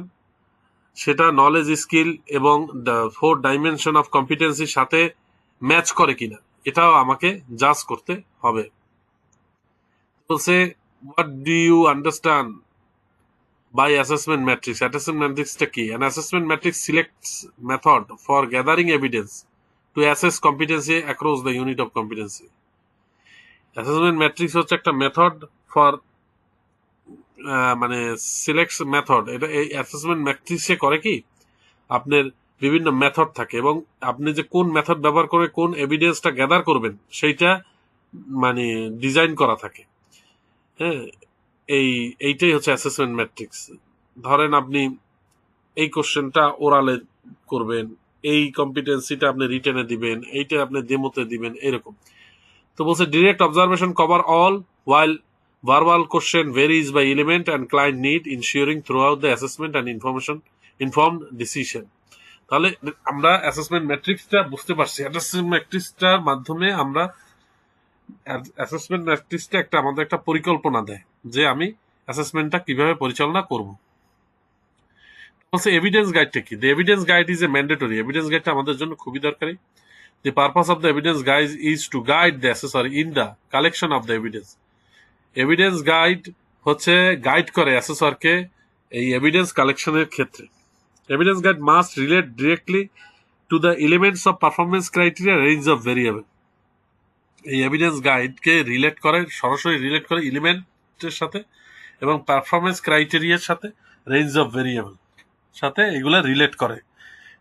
সেটা নলেজ স্কিল এবং দ্য 4 ডাইমেনশন অফ কম্পিটেন্সির সাথে ম্যাচ করে কিনা, এটাও আমাকে জাজ করতে হবে। বলছে what do you understand by assessment matrix. Assessment matrix টা কি? An assessment matrix selects method for gathering evidence to assess competency across the unit of competency. Assessment matrix হচ্ছে একটা মেথড ফর মানে সিলেক্টস মেথড। এটা এই অ্যাসেসমেন্ট ম্যাট্রিক্সে করে কি, আপনার বিভিন্ন মেথড থাকে এবং আপনি যে কোন মেথড ব্যবহার করে কোন এভিডেন্সটা গ্যাদার করবেন সেইটা মানে ডিজাইন করা থাকে। হ্যাঁ, এইটাই হচ্ছে অ্যাসেসমেন্ট ম্যাট্রিক্স। ধরেন আপনি এই কোশ্চেনটা ওরালে করবেন, এই কম্পিটেন্সিটা আপনি রিটেনে দিবেন, এইটা আপনি ডেমোতে দিবেন, এরকম। তো বলছে direct observation cover all while verbal question varies by element and client need, ensuring throughout the assessment and informed decision. তাহলে আমরা অ্যাসেসমেন্ট ম্যাট্রিক্সটা বুঝতে পারছি। অ্যাসেসমেন্ট ম্যাট্রিক্সটার মাধ্যমে আমরা অ্যাসেসমেন্ট ম্যাট্রিক্সটা একটা আমাদের একটা পরিকল্পনা দেয় যে আমি অ্যাসেসমেন্টটা কিভাবে পরিচালনা করব। বলছে এভিডেন্স গাইডটা কি? The evidence guide is a mandatory. Evidence গাইডটা আমাদের জন্য খুবই দরকারি। The purpose of the evidence guide is to guide the assessor in the collection of the evidence. Evidence guide হচ্ছে গাইড করে অ্যাসেসরকে এই এভিডেন্স কালেকশনের ক্ষেত্রে। Evidence guide must relate directly to the elements of performance criteria, range of variable. এই এভিডেন্স গাইডকে রিলেট করে, সরাসরি রিলেট করে এলিমেন্টের সাথে এবং পারফরমেন্স ক্রাইটেরিয়ার সাথে, রেঞ্জ অফ ভেরিয়েবল সাথে এগুলা রিলেট করে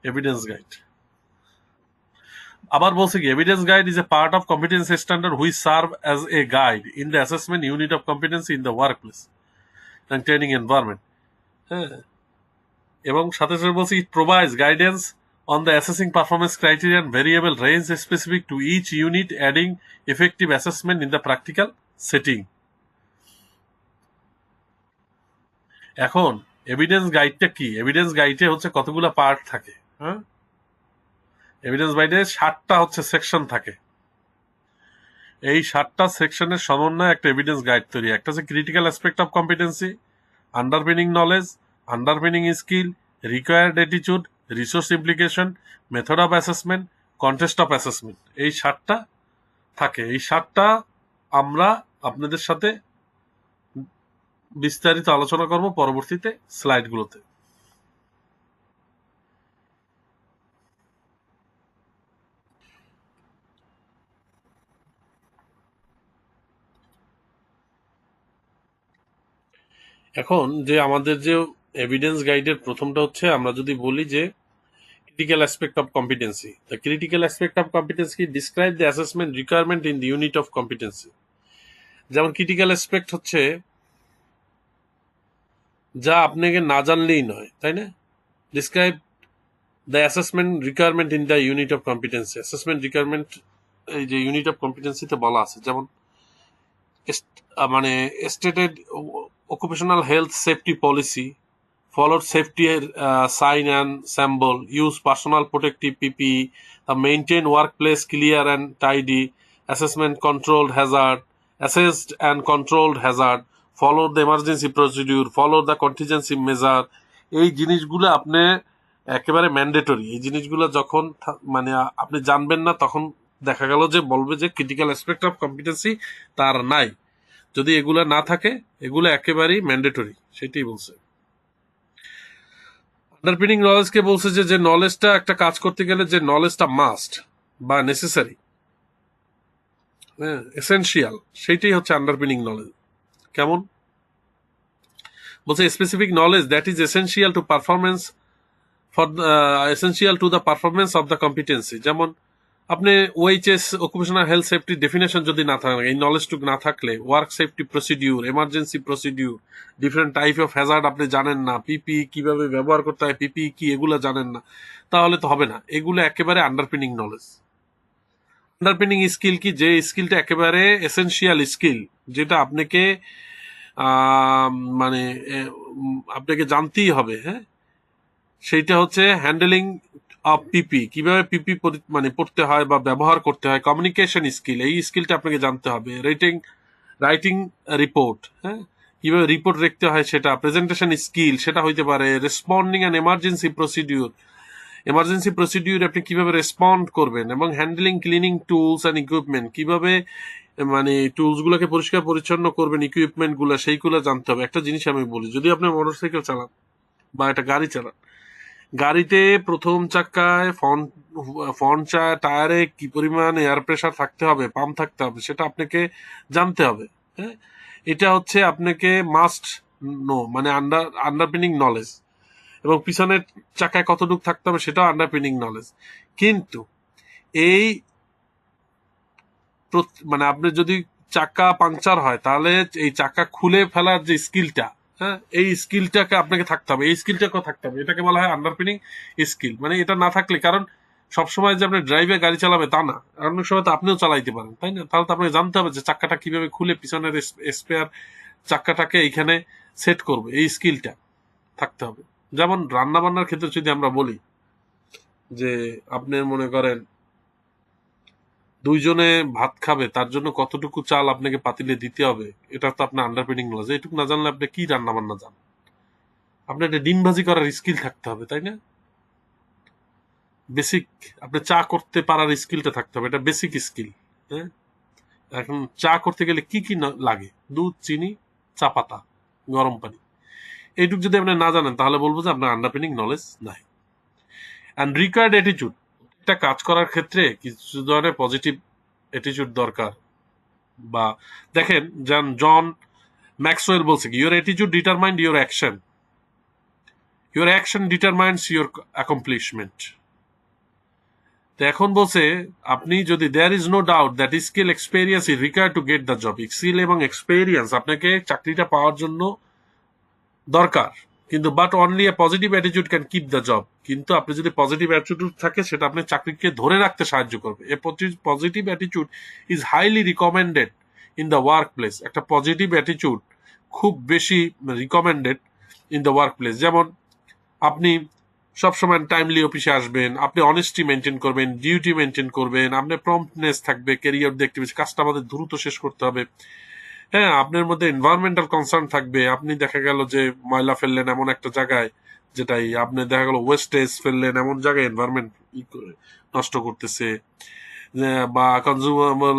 এভিডেন্স গাইড। আবার বলছে কি evidence guide is A part of competency standard which serve as a guide in the assessment unit of competency in the work place and training environment. হ্যাঁ, এবং সাথে সাথে বলছে ইট provides guidance on the assessing performance criteria and variable range specific to each unit, adding effective assessment in the practical setting. এখন এভিডেন্স গাইডটা কি? এভিডেন্স গাইডে হচ্ছে কতগুলো পার্ট থাকে। হ্যাঁ, এভিডেন্স গাইডে 7টা হচ্ছে সেকশন থাকে। এই 7টা সেকশনের সমন্বয়ে একটা এভিডেন্স গাইড তৈরি। একটা হচ্ছে critical aspect of competency, আন্ডারপিনিং knowledge, আন্ডারপিনিং skill, required attitude, resource implication, method of assessment, contest of assessment. এই 7টা থাকে। এই 7টা আমরা আপনাদের সাথে বিস্তারিত আলোচনা করব পরবর্তীতে স্লাইডগুলোতে। এখন যে আমাদের যে এভিডেন্স গাইডের প্রথমটা হচ্ছে, আমরা যদি বলি যে critical aspect of competency. The critical aspect of competency describe the assessment requirement in the unit of competency. যেমন ক্রিটিক্যাল অ্যাসপেক্ট হচ্ছে যা আপনাকে না জানলেই নয়, তাই না? Describe the assessment requirement in the unit of competency. Assessment requirement এই যে ইউনিট অফ কম্পিটেন্সিতে বলা আছে, যেমন মানে stated occupational health safety policy, followed safety sign and symbol, use personal protective PPE, maintain workplace clear and tidy, assessment controlled hazard, assessed and controlled hazard, follow the emergency procedure, follow the contingency measure। এই জিনিসগুলো আপনি একেবারে ম্যান্ডেটরি। এই জিনিসগুলো যখন মানে আপনি জানবেন না, তখন দেখা গেল যে বলবে যে ক্রিটিক্যাল অ্যাসপেক্ট অফ কম্পিটেন্সি তার নাই। যদি এগুলো না থাকে, এগুলো একেবারেই ম্যান্ডেটরি, সেটাই বলছে। আন্ডারপিনিং নলেজকে বলছে যে নলেজটা একটা কাজ করতে গেলে যে নলেজটা মাস্ট বা নেসেসারি, এসেনশিয়াল, সেইটাই হচ্ছে আন্ডারপিনিং নলেজ। কেমন বলছে specific knowledge that is essential to performance for essential to the performance of the competency. যেমন আপনি ওএইচএস অকুপেশনাল হেলথ সেফটি ডেফিনেশন যদি না থাকে, এই নলেজটুকু না থাকলে, work safety procedure, emergency procedure, different type of Hazard আপনি জানেন না, পিপি কিভাবে ব্যবহার করতে হয়, পিপি কি এগুলো জানেন না, তাহলে তো হবে না। এগুলো একেবারে আন্ডারপিনিং নলেজ। আন্ডারপিনিং স্কিল কি? যে স্কিলটা একেবারে এসেনশিয়াল স্কিল, যেটা আপনাকে মানে আপনাকে জানতেই হবে, হ্যাঁ, সেইটা হচ্ছে হ্যান্ডেলিং অফ পিপি, কিভাবে পিপি মানে পড়তে হয় বা ব্যবহার করতে হয়, কমিউনিকেশন স্কিল, এই স্কিলটা আপনাকে জানতে হবে। রাইটিং রিপোর্ট, হ্যাঁ, কিভাবে রিপোর্ট লিখতে হয় সেটা, প্রেজেন্টেশন স্কিল সেটা হইতে পারে, রেসপন্ডিং অ্যান্ড এমার্জেন্সি প্রসিডিউর আপনি কিভাবে রেসপন্ড করবেন, এবং handling cleaning tools and equipment, কিভাবে মানে টুলস গুলোকে পরিষ্কার পরিচ্ছন্ন করবেন, ইকুইপমেন্ট গুলা সেইগুলো জানতে হবে। একটা জিনিস আমি বলি, যদি আপনি মোটরসাইকেল চালান বা একটা গাড়ি চালান, গাড়িতে প্রথম চাকায় ফ্রন্ট টায়ারে কি পরিমাণ এয়ার প্রেসার থাকতে হবে, পাম্প থাকতে হবে, সেটা আপনাকে জানতে হবে, হ্যাঁ। এটা হচ্ছে আপনাকে মাস্ট নো, মানে আন্ডারপিনিং নলেজ। এবং পিছনের চাকায় কতটুকু থাকতে হবে সেটাও আন্ডারপিনিং নলেজ। কিন্তু এই মানে আপনি যদি চাকা পাংচার হয়, তাহলে এই চাকা খুলে ফেলার যে স্কিলটা, হ্যাঁ, এই স্কিলটাকে আপনাকে থাকতে হবে, এই স্কিলটাকেও থাকতে হবে। এটাকে বলা হয় আন্ডারপিনিং স্কিল। মানে এটা না থাকলে, কারণ সবসময় যে আপনি ড্রাইভে গাড়ি চালাবে তা না, অনেক সময় তো আপনিও চালাইতে পারেন, তাই না? তাহলে তো আপনাকে জানতে হবে যে চাকাটা কিভাবে খুলে পিছনের স্পেয়ার চাকাটাকে এইখানে সেট করবে, এই স্কিলটা থাকতে হবে। যেমন রান্না বান্নার ক্ষেত্রে যদি আমরা বলি যে আপনি মনে করেন দুইজনে ভাত খাবে, তার জন্য কতটুকু চাল আপনাকে পাতিলে দিতে হবে, এটা তো আপনার আন্ডারপিনিং নলেজ। এইটুকু না জানলে আপনি কি রান্না বান্না জানেন? আপনার একটা ডিম ভাজি করার স্কিল থাকতে হবে, তাই না? বেসিক আপনি চা করতে পারার স্কিলটা থাকতে হবে, এটা বেসিক স্কিল, হ্যাঁ। এখন চা করতে গেলে কি কি লাগে? দুধ, চিনি, চা পাতা, গরম পানি। এইটুকু যদি আপনি না জানেন, তাহলে বলবো যে আপনার আন্ডারপিনিং নলেজ নাই। অ্যান্ড রিকোয়ার্ড অ্যাটিটিউড, একটা কাজ করার ক্ষেত্রে কিছু ধরনের পজিটিভ অ্যাটিটিউড দরকার। বা দেখেন, জন ম্যাক্সওয়েল বলছে কি, your attitude determined your action determines your accomplishment. তো এখন বলছে, আপনি যদি there is no doubt that skill experience is required to get the job, skill এবং এক্সপেরিয়েন্স আপনাকে চাকরিটা পাওয়ার জন্য দরকার, কিন্তু but only a positive attitude can keep the job. কিন্তু আপনি যদি পজিটিভ অ্যাটিটিউড থাকে, সেটা আপনি চাকরিকে ধরে রাখতে সাহায্য করবে। A positive attitude is highly recommended in the work place. একটা পজিটিভ অ্যাটিটিউড খুব বেশি recommended in the work place. যেমন আপনি সবসময় টাইমলি অফিসে আসবেন, আপনি অনেস্টি মেনটেন করবেন, ডিউটি মেনটেন করবেন, আপনার প্রম্পটনেস থাকবে, ক্যারিয়ার দেখতে বেশি, কাজটা আমাদের দ্রুত শেষ করতে হবে, হ্যাঁ। আপনার মধ্যে এনভায়রনমেন্টাল কনসার্ন থাকবে, আপনি দেখা গেল যে ময়লা ফেললেন এমন একটা জায়গায়, যেটাই আপনি দেখা গেল ওয়েস্টেজ ফেললেন এমন জায়গায় এনভায়রনমেন্ট নষ্ট করতেছে, বা কনজিউমেবল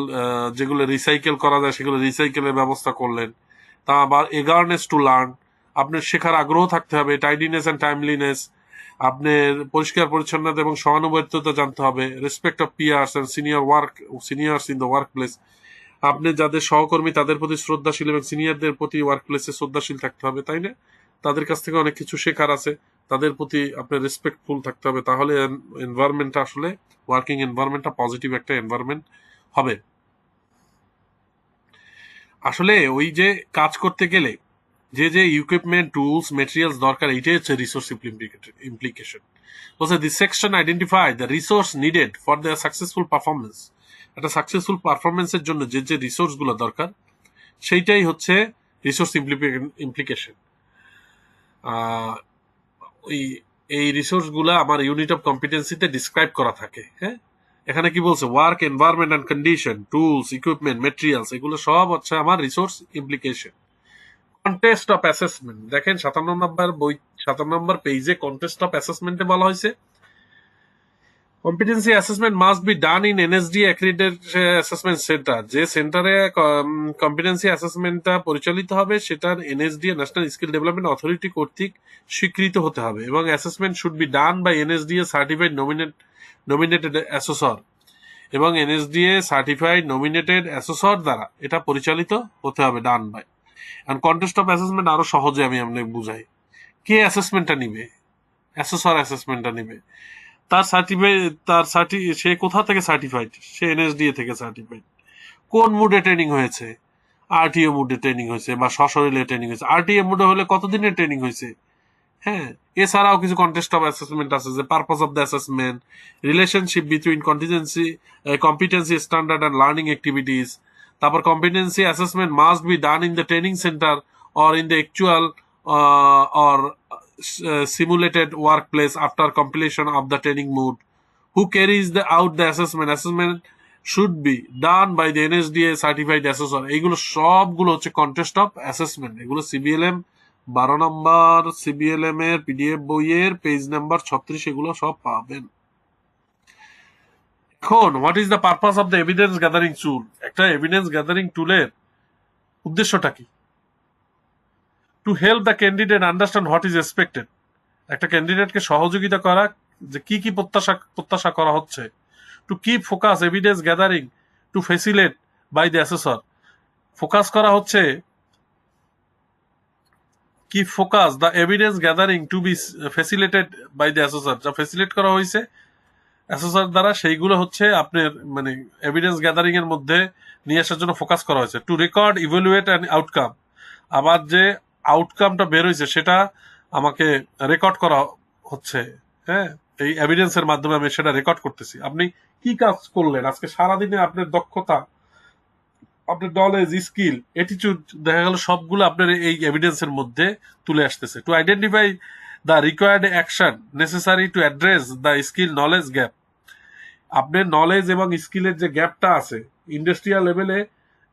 যেগুলো রিসাইকেল করা যায় সেগুলো রিসাইকেলের ব্যবস্থা করলেন। তা আবার এগারনেস টু লার্ন, আপনার শেখার আগ্রহ থাকতে হবে, টাইডিনেস অ্যান্ড টাইমলিনেস, আপনার পরিষ্কার পরিচ্ছন্নতা এবং সহানুভূতিতা জানতে হবে, respect of peers and seniors in the work place, আপনি যাদের সহকর্মী তাদের প্রতি শ্রদ্ধাশীল এবং সিনিয়রদের প্রতি ওয়ার্ক প্লেসে শ্রদ্ধাশীল থাকতে হবে, তাই না? তাদের কাছ থেকে অনেক কিছু শেখার আছে, তাদের প্রতি আপনার রেসপেক্টফুল থাকতে হবে, তাহলে এনভায়রনমেন্টটা আসলে ওয়ার্কিং এনভায়রনমেন্টটা পজিটিভ একটা এনভায়রনমেন্ট হবে। আসলে ওই যে কাজ করতে গেলে যে যে ইকুইপমেন্ট, টুলস, মেটেরিয়ালস দরকার, এইটাই হচ্ছে রিসোর্স ইমপ্লিকেশন। বলছে this section identify the resource needed for the successful performance. একটা সাকসেসফুল পারফরমেন্সের জন্য যে যে রিসোর্স গুলো দরকার, সেইটাই হচ্ছে রিসোর্স ইমপ্লিকেশন। ওই এই রিসোর্স গুলা আমার ইউনিট অফ কম্পিটেন্সিতে ডিসক্রাইব করা থাকে, হ্যাঁ। এখানে কি বলছে? Work environment and condition, tools, equipment, materials, এগুলো সব হচ্ছে আমার resource implication. Context of assessment, দেখেন 57 নম্বর পেজে কন্টেস্ট অফ অ্যাসেসমেন্টে বলা হয়েছে, competency assessment must be done in NSD accredited assessment centre. যে সেন্টারে কম্পিটেন্সি অ্যাসেসমেন্টটা পরিচালিত হবে, সেটার NSD, national skill development authority কর্তৃক স্বীকৃত হতে হবে, এবং assessment should be done by NSDA certified nominated assessor, এবং এনএসডিএ সার্টিফাইড নমিনেটেড অ্যাসেসর দ্বারা এটা পরিচালিত হতে হবে, ডান বাই। এখন কন্টেস্ট অফ অ্যাসেসমেন্ট আরো সহজে আমি আপনাকে বুঝাই। কে অ্যাসেসমেন্টটা নিবে? অ্যাসেসর অ্যাসেসমেন্টটা নিবে। সে কোথা থেকে সার্টিফাইড? সে এনএসডিএ থেকে সার্টিফাইড। কোন মুডে ট্রেনিং হয়েছে? আরটিও মুডে ট্রেনিং হয়েছে বা সশরীরে ট্রেনিং হয়েছে। আরটিএ মুডে হলে কতদিনের ট্রেনিং হয়েছে? হ্যাঁ, এছাড়াও কিছু কন্টেস্ট অফ অ্যাসেসমেন্ট আছে, যে purpose of the assessment, relationship between competency standard and learning activities. তারপর competency assessment must be done in the training centre or in the actual or simulated workplace after completion of the training mood. Who carries out the assessment? Assessment should be done by the NSDA certified assessor. এইগুলো সবগুলো হচ্ছে কন্টেস্ট অফ অ্যাসেসমেন্ট। এগুলো সিবিএলএম 12 নম্বর সিবিএলএম এর পিডিএফ বইয়ের পেজ নাম্বার 36 এগুলো সব পাবেন। এখন what is the purpose of the evidence gathering tool? একটা এভিডেন্স গ্যাদারিং টুলের উদ্দেশ্যটা কি? To help the candidate understand what is expected. একটা ক্যান্ডিডেটকে সহযোগিতা করা যে কি প্রত্যাশা করা হচ্ছে। To keep focus evidence gathering to facilitate by the assessor. Focus করা হচ্ছে, কি focus the evidence gathering to be facilitated by the assessor. যা ফেসিলেট করা হয়েছে অ্যাসেসর দ্বারা, সেইগুলো হচ্ছে আপনার মানে এভিডেন্স গ্যাদারিং এর মধ্যে নিয়ে আসার জন্য ফোকাস করা হয়েছে। Two record evaluate and outcome. আবার যে আউটকামটা বের হয়েছে সেটা আমাকে রেকর্ড করা হচ্ছে। হ্যাঁ, এই এভিডেন্সের মাধ্যমে আমি সেটা রেকর্ড করতেছি। আপনি কি কাজ করলেন আজকে সারাদিনে, আপনার দক্ষতা, আপনার নলেজ, স্কিল, অ্যাটিটিউড দেখা গেল সবগুলো আপনার এই এভিডেন্সের মধ্যে তুলে আসতেছে। To identify the required action necessary to address the skill knowledge gap. আপনার নলেজ এবং স্কিলের যে গ্যাপটা আছে, ইন্ডাস্ট্রিয়াল লেভেলে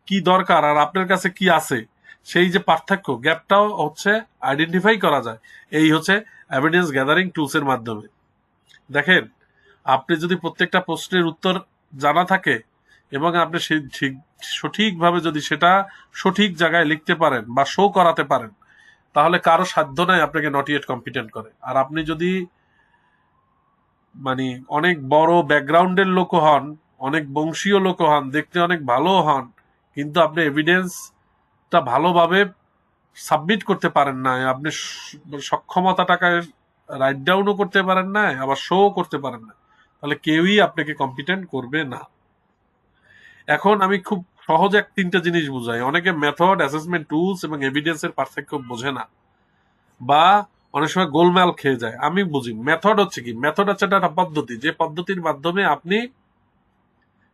কি দরকার আর আপনার কাছে কি আছে, সেই যে পার্থক্য গ্যাপটাও হচ্ছে আইডেন্টিফাই করা যায়। এই হচ্ছে এভিডেন্স গ্যাদারিং টুলস এর মাধ্যমে। দেখেন, আপনি যদি প্রত্যেকটা প্রশ্নের উত্তর জানা থাকে এবং আপনি সঠিকভাবে যদি সেটা সঠিক জায়গায় লিখতে পারেন বা শো করাতে পারেন, তাহলে কারো সাধ্য নাই আপনাকে নট ইয়েট কম্পিটেন্ট করে। আর আপনি যদি মানে অনেক বড় ব্যাকগ্রাউন্ডের লোক হন, অনেক বংশীয় লোক হন, দেখতে অনেক ভালো হন, কিন্তু আপনি এভিডেন্সটা ভালোভাবে সাবমিট করতে পারেন না, আপনি সক্ষমতাটাকে রাইট ডাউনও করতে পারেন না, আবার শো করতে পারেন না, তাহলে কেউই আপনাকে কম্পিটেন্ট করবে না। এখন আমি খুব সহজে 3টা জিনিস বুঝাই। অনেকে মেথড, অ্যাসেসমেন্ট টুলস এবং এভিডেন্সের পার্থক্য বোঝে না বা অনেক সময় গোলমাল খেয়ে যায়। আমি বুঝি মেথড হচ্ছে কি। মেথড হচ্ছে একটা পদ্ধতি, যে পদ্ধতির মাধ্যমে আপনি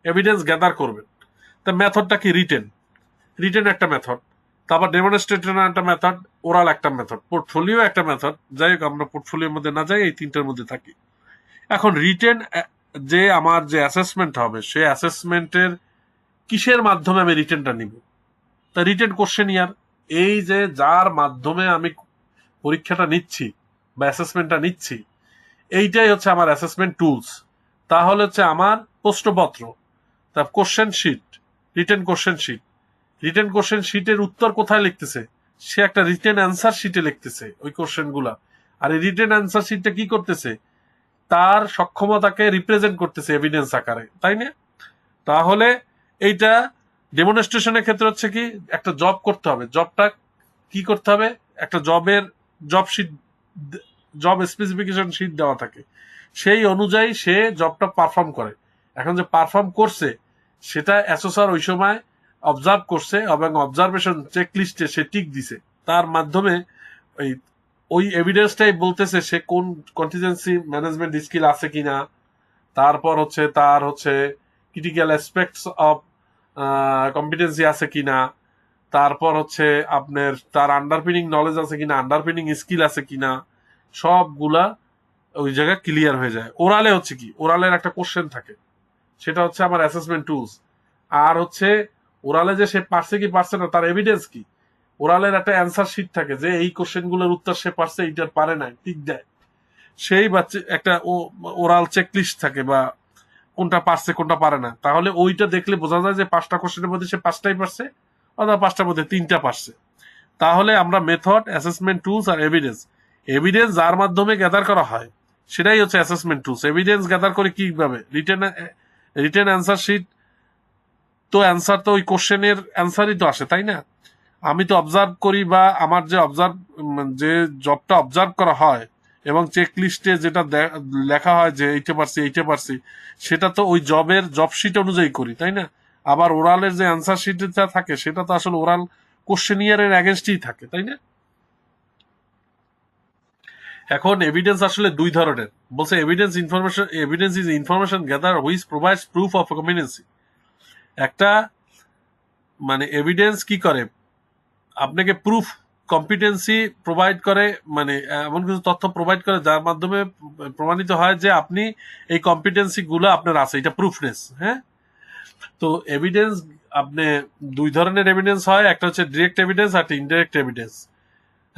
এভিডেন্স গ্যাদার করবেন। তা মেথডটা কি? রিটেন একটা মেথড, তারপর ডেমনস্ট্রেশন একটা মেথড, ওরাল একটা মেথড, পোর্টফোলিও একটা মেথড। যাই হোক, আমরা পোর্টফোলিওর মধ্যে না যাই, এই 3টার মধ্যে থাকি। এখন রিটেন যে আমার যে অ্যাসেসমেন্ট হবে, সে অ্যাসেসমেন্টের কিসের মাধ্যমে আমি রিটেনটা নিব? তা রিটেন কোশ্চেন ইয়ার, এই যে যার মাধ্যমে আমি পরীক্ষাটা নিচ্ছি বা অ্যাসেসমেন্টটা নিচ্ছি, এইটাই হচ্ছে আমার অ্যাসেসমেন্ট টুলস। তাহলে হচ্ছে আমার প্রশ্নপত্র, তার question sheet, written question sheet. Written question শিটের উত্তর কোথায় লিখতেছে? সে একটা রিটেন অ্যান্সার শিটে লিখতেছে ওই কোশ্চেন গুলা। আর এই রিটেন অ্যান্সার শিটটা কি করতেছে? তার সক্ষমতাকে রিপ্রেজেন্ট করতেছে এভিডেন্স আকারে, তাই না? তাহলে এইটা ডেমনস্ট্রেশনের ক্ষেত্রে হচ্ছে কি, একটা জব করতে হবে, জবটা কি করতে হবে, একটা জবের জব স্পেসিফিকেশন শিট দেওয়া থাকে, সেই অনুযায়ী সে জবটা পারফর্ম করে। এখন যে পারফর্ম করছে সেটা অ্যাসেসর ওই সময় অবজার্ভ করছে এবং অবজারভেশন চেকলিস্টে সে টিক দিছে। তার মাধ্যমে ওই এভিডেন্সটাই বলতেছে সে কোন কন্টিজেন্সি ম্যানেজমেন্ট স্কিল আছে কিনা, তারপর হচ্ছে তার হচ্ছে ক্রিটিক্যাল অ্যাসপেক্টস অফ কম্পিটেন্সি আছে কিনা, তারপর হচ্ছে আপনার তার আন্ডারপিনিং নলেজ আছে কিনা, আন্ডারপিনিং স্কিল আছে কিনা, সবগুলা ওই জায়গায় ক্লিয়ার হয়ে যায়। ওরালে হচ্ছে কি, ওরালের একটা কোশ্চেন থাকে, সেটা হচ্ছে আমার অ্যাসেসমেন্ট টুলস। আর হচ্ছে ওরালে যে সে পারছে কি পারছে না, তার এভিডেন্স কি। ওরালের একটা অ্যান্সার শিট থাকে, যে এই কোশ্চেন গুলোর উত্তর সে পারছে, এইটার পারে নাই, ঠিক দেয়। সেই বাচ্চা একটা ওরাল চেকলিস্ট থাকে, বা কোনটা পারছে কোনটা পারে না। তাহলে ওইটা দেখলে বোঝা যায় যে 5টা কোশ্চেনের মধ্যে সে 5টাই পারছে, অথবা 5টার মধ্যে 3টা পারছে। তাহলে আমরা মেথড, অ্যাসেসমেন্ট টুলস আর এভিডেন্স যার মাধ্যমে গ্যাদার করা হয় সেটাই হচ্ছে অ্যাসেসমেন্ট টুলস। এভিডেন্স গ্যাদার করে কিভাবে? রিটেন অ্যান্সার শিট, তো অ্যান্সার তো ওই কোশ্চেনের অ্যান্সারই তো আসে, তাই না? আমি তো অবজার্ভ করি, বা আমার যে জবটা অবজার্ভ করা হয় এবং চেক লিস্টে যেটা লেখা হয় যে এইটা পারছি, সেটা তো ওই জব শিট অনুযায়ী করি, তাই না? আবার ওরালের যে অ্যান্সার শিটটা থাকে সেটা তো আসলে ওরাল কোশ্চেনিয়ারের অ্যাগেনস্টই থাকে, তাই না? এখন এভিডেন্স আসলে দুই ধরনের। বলছে evidence is information gather which provides proof of competency. একটা মানে এভিডেন্স কি করে, আপনাকে প্রুফ কম্পিটেন্সি প্রোভাইড করে, মানে এমন কিছু তথ্য প্রোভাইড করে যার মাধ্যমে প্রমাণিত হয় যে আপনি এই কম্পিটেন্সি গুলো আপনার আছে, এটা প্রুফনেস। হ্যাঁ, তো এভিডেন্স আপনি দুই ধরনের এভিডেন্স হয়, একটা হচ্ছে ডিরেক্ট এভিডেন্স আর একটা ইনডাইরেক্ট এভিডেন্স।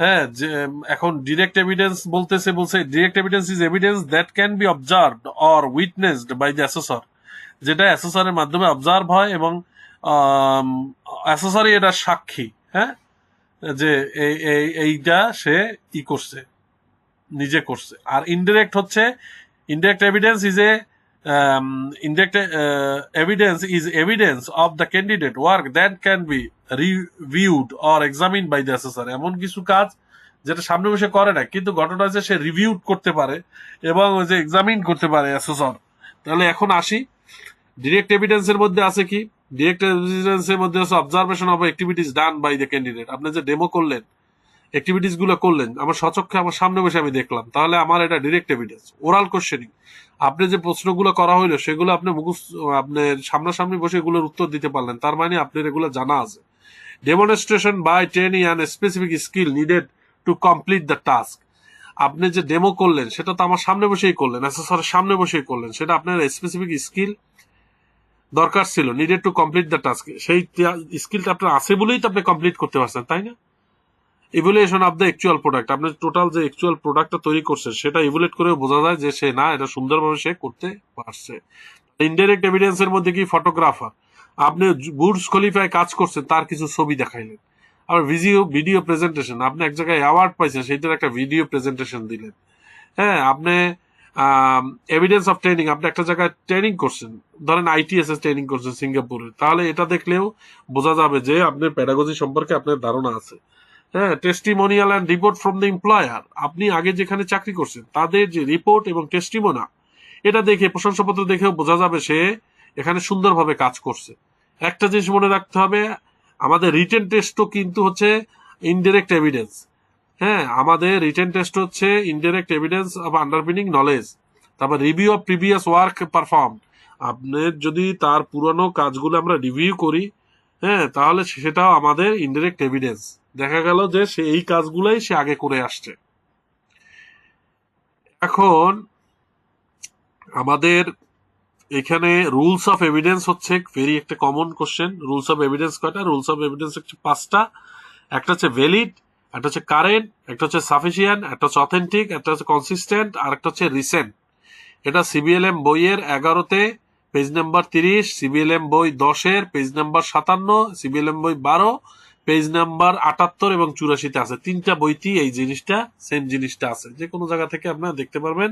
হ্যাঁ, যে এখন ডিরেক্ট এভিডেন্স বলছে direct evidence is evidence that can be observed or witnessed by the assessor, যেটা অ্যাসেসরের মাধ্যমে অবজার্ভ হয় এবং অ্যাসেসরই এটা সাক্ষী। হ্যাঁ, যে এইটা সে করছে, নিজে করছে। আর indirect evidence is a indirect evidence is evidence of the candidate work that can be reviewed or examine by the assessor. এমন কিছু কাজ যেটা সামনে বসে করে না, কিন্তু ঘটনা হচ্ছে সে রিভিউড করতে পারে এবং ওই যে এক্সামিন করতে পারে অ্যাসেসর। তাহলে এখন আসি, ডিরেক্ট এভিডেন্সের মধ্যে আছে কি? ডিরেক্ট এভিডেন্সের মধ্যে আছে observation of activities done by the candidate. আপনি যে ডেমো করলেন, অ্যাক্টিভিটিস গুলো করলেন, আমার সচক্ষে আমার সামনে বসে আমি দেখলাম, তাহলে আমার এটা ডিরেক্ট এভিডেন্স। ওরাল কোশ্চেনিং, আপনি যে প্রশ্নগুলো করা হইলো সেগুলো আপনি মুখস্থ, আপনি সামনাসামনি বসে এগুলোর উত্তর দিতে পারলেন, তার মানে আপনার এগুলো জানা আছে। Demonstration by training and specific skill needed to complete the task. আপনি যে ডেমো করলেন সেটা তো আমার সামনে বসেই করলেন, অ্যাসেসরের সামনে বসেই করলেন, সেটা আপনার স্পেসিফিক স্কিল দরকার ছিল, needed to complete the task. সেই স্কিলটা আপনার আছে বলেই তো আপনি কমপ্লিট করতে পারছেন, তাই না? Evaluation of the actual product, আপনি টোটাল যে অ্যাকচুয়াল প্রোডাক্টটা তৈরি করছেন সেটা ইভ্যালুয়েট করে বোঝা যায় যে সে না, এটা সুন্দরভাবে সে করতে পারছে। ইনডাইরেক্ট এভিডেন্সের মধ্যে কি, ফটোগ্রাফার, আপনি বুর্জ খলিফায় কাজ করছেন, তার কিছু ছবি দেখাইলেন। আবার ভিডিও প্রেজেন্টেশন, আপনি এক জায়গায় অ্যাওয়ার্ড পাইছেন, সেইটার একটা ভিডিও প্রেজেন্টেশন দিলেন। হ্যাঁ, আপনি এভিডেন্স অফ ট্রেনিং, আপনি একটা জায়গায় ট্রেনিং করছেন, ধরেন আইটিএসএস ট্রেনিং করছেন সিঙ্গাপুরে, তাহলে এটা দেখলেও বোঝা যাবে যে আপনার প্যাডাগজি সম্পর্কে আপনার ধারণা আছে। হ্যাঁ, testimonial and report from the employer, আপনি আগে যেখানে চাকরি করছেন তাদের যে রিপোর্ট এবং টেস্টিমোনা, এটা দেখে, প্রশংসাপত্র দেখেও বোঝা যাবে সে এখানে সুন্দরভাবে কাজ করছে। একটা জিনিস মনে রাখতে হবে, আমাদের রিটেন টেস্টও কিন্তু হচ্ছে ইনডিরেক্ট এভিডেন্স। হ্যাঁ, আমাদের রিটেন টেস্ট হচ্ছে indirect evidence of underpinning knowledge. তারপর review of previous work perform, আপনার যদি তার পুরনো কাজগুলো আমরা রিভিউ করি, হ্যাঁ, তাহলে সেটাও আমাদের ইনডিরেক্ট এভিডেন্স। দেখা গেল যে সে এই কাজগুলাই সে আগে করে আসছে। এখন আমাদের এখানে রুলস অফ এভিডেন্স হচ্ছে ভেরি একটা common question. Rules of evidence কয়টা? রুলস অফ এভিডেন্স হচ্ছে 5টা। একটা হচ্ছে ভ্যালিড, একটা হচ্ছে কারেন্ট, একটা হচ্ছে সাফিসিয়েন্ট, একটা হচ্ছে অথেন্টিক, একটা হচ্ছে কনসিস্টেন্ট, আর একটা হচ্ছে রিসেন্ট। এটা সিবিএলএম বইয়ের 11-তে পেজ নাম্বার 30, সিবিএলএম বই 10-এর পেজ নাম্বার 57, সিবিএলএম বই 12 পেজ নাম্বার 78 এবং 84-তে আছে। 3টা বইতেই এই জিনিসটা, সেম জিনিসটা আছে, যে কোনো জায়গা থেকে আপনারা দেখতে পারবেন।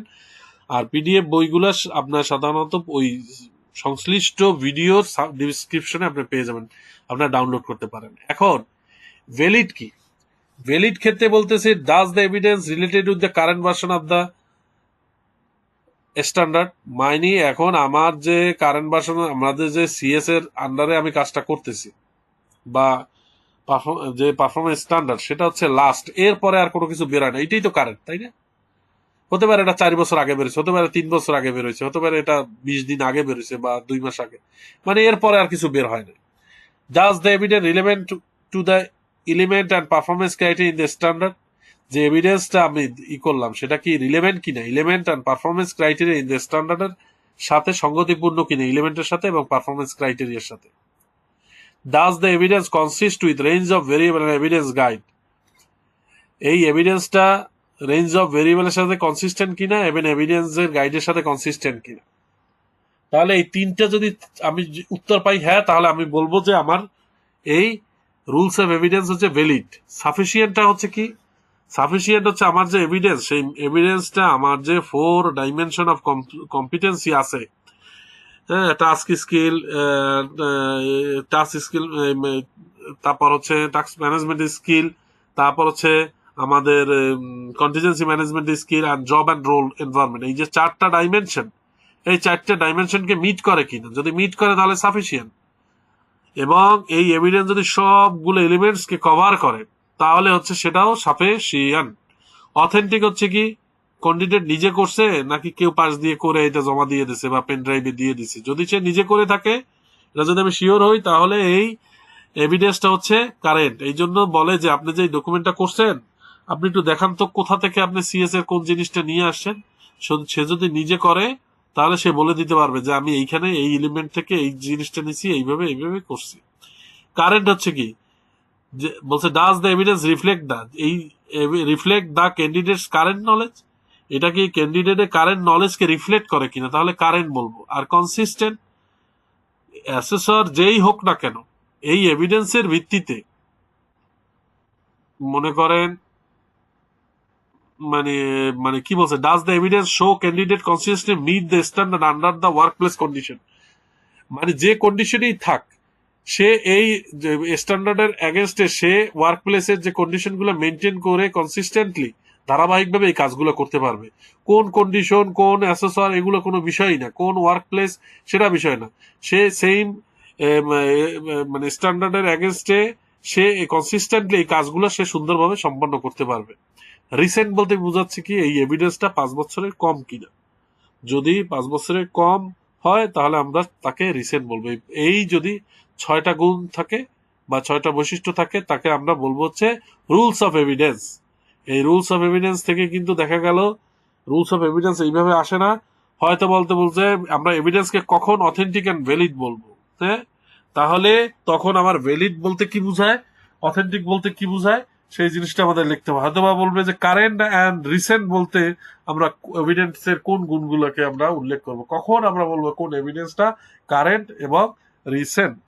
আর পিডিএফ বইগুলো আপনার সাধারণত ওই সংশ্লিষ্ট ভিডিওর ডিসক্রিপশনে আপনি পেয়ে যাবেন, আপনারা ডাউনলোড করতে পারেন। এখন ভ্যালিড কি? ভ্যালিড ক্ষেত্রে বলতেছে, does the evidence related with the current version of the standard. মাইনি এখন আমার যে কারেন্ট ভার্সন, আমাদের যে সিএস এর আন্ডারে আমি কাজটা করতেছি, বা যে পারফরমেন্স স্ট্যান্ডার্ড, সেটা হচ্ছে লাস্ট, এরপরে আর কোনো কিছু বেরোয় না, এটাই তো কারেন্ট, তাই না? হতে পারে এটা 4 বছর আগে বেরোছে, হতে পারে 3 বছর আগে বেরোছে, হতে পারে এটা 20 দিন আগে বেরোছে বা 2 মাস আগে, মানে এরপরে আর কিছু বের হয় না। Does the evidence relevant to the element and performance criteria in the standard, যে এভিডেন্সটা আমি করলাম সেটা কি রিলেভেন্ট কিনা, element and performance criteria in the স্ট্যান্ডার্ডের সাথে সঙ্গতিপূর্ণ কিনা, এলিমেন্টের সাথে এবং পারফরমেন্স ক্রাইটেরিয়ার সাথে। Does the evidence consist with range of variable and evidence guide, এই এভিডেন্সটা রেঞ্জ অফ ভেরিয়েবলের সাথে কনসিস্টেন্ট কিনা এবং এভিডেন্সের গাইডের সাথে কনসিস্টেন্ট কিনা। তাহলে এই 3টা যদি আমি উত্তর পাই হ্যাঁ, তাহলে আমি বলবো যে আমার এই রুলস অফ এভিডেন্স হচ্ছে ভ্যালিড। সাফিসিয়েন্টটা হচ্ছে কি? সাফিসিয়েন্ট হচ্ছে আমার যে এভিডেন্স, সেই এভিডেন্সটা আমার যে 4 ডাইমেনশন অফ কম্পিটেন্সি আছে, হ্যাঁ, টাস্ক স্কিল, তারপর হচ্ছে টাস্ক ম্যানেজমেন্ট স্কিল, তারপর হচ্ছে আমাদের কন্টিজেন্সি ম্যানেজমেন্ট স্কিল আর জব অ্যান্ড রোল এনভায়রনমেন্ট। এই যে 4টা ডাইমেনশন, এই 4টে ডাইমেনশনকে মিট করে কিনা, যদি মিট করে তাহলে সাফিসিয়েন্ট। এবং এই এভিডেন্স যদি সবগুলো এলিমেন্টসকে কভার করে তাহলে হচ্ছে সেটাও সাফিসিয়েন্ট। অথেন্টিক হচ্ছে কি ক্যান্ডিডেট নিজে করছে নাকি কেউ পাশ দিয়ে করে এটা জমা দিয়ে দিছে বা পেন ড্রাইভে দিয়ে দিছে। যদি সে নিজে করে থাকে, এটা যদি আমি শিওর হই, তাহলে এই এভিডেন্সটা হচ্ছে কারেন্ট। এই জন্য বলে যে আপনি যে ডকুমেন্টটা করছেন, আপনি একটু দেখান তো কোথা থেকে আপনি সিএস এর কোন জিনিসটা নিয়ে আসছেন। সে যদি নিজে করে তাহলে সে বলে দিতে পারবে যে আমি এইখানে এই এলিমেন্ট থেকে এই জিনিসটা নিছি, এইভাবে এইভাবে করছি। কারেন্ট হচ্ছে কি, যে বলছে does the evidence reflect the, এই reflect the candidate's current knowledge, এটা কি ক্যান্ডিডেটের কারেন্ট নলেজকে রিফ্লেক্ট করে কিনা, তাহলে কারেন্ট বলবো। আর কনসিস্টেন্ট, অ্যাসেসর যেই হোক না কেন এই এভিডেন্সের ভিত্তিতে মনে করেন মানে মানে কি বলছে, does the evidence show candidate consistent meet the standard under the work place condition, মানে যে কন্ডিশনেই থাক সে এই স্ট্যান্ডার্ডের এগেনস্টে সে ওয়ার্ক প্লেসের যে কন্ডিশনগুলো মেনটেন করে কনসিস্টেন্টলি ধারাবাহিকভাবে এই কাজগুলো করতে পারবে। কোন কন্ডিশন, কোন অ্যাসেসর, এগুলো কোনো বিষয়ই না, কোন ওয়ার্ক প্লেস সেটা বিষয় না, সে সেম মানে স্ট্যান্ডার্ডের এগেনস্টে সে কনসিস্টেন্টলি এই কাজগুলো সে সুন্দরভাবে সম্পন্ন করতে পারবে। রিসেন্ট বলতে বোঝাচ্ছে কি এই এভিডেন্সটা 5 বছরের কম কিনা। যদি 5 বছরের কম হয় তাহলে আমরা তাকে রিসেন্ট বলবো। এই যদি 6টা গুণ থাকে বা 6টা বৈশিষ্ট্য থাকে তাকে আমরা বলবো হচ্ছে রুলস অফ এভিডেন্স। এই রুলস অফ এভিডেন্স থেকে কিন্তু দেখা গেল রুলস অফ এভিডেন্স এইভাবে আসে না, হয়তো বলছে আমরা এভিডেন্সকে কখন অথেন্টিক অ্যান্ড ভ্যালিড বলবো। হ্যাঁ, তাহলে তখন আমার ভ্যালিড বলতে কি বুঝায়, অথেন্টিক বলতে কি বুঝায়, সেই জিনিসটা আমাদের লিখতে হবে। হয়তো বা বলবে যে কারেন্ট অ্যান্ড রিসেন্ট বলতে আমরা এভিডেন্সের কোন গুণগুলোকে আমরা উল্লেখ করব, কখন আমরা বলবো কোন এভিডেন্সটা কারেন্ট এবং রিসেন্ট।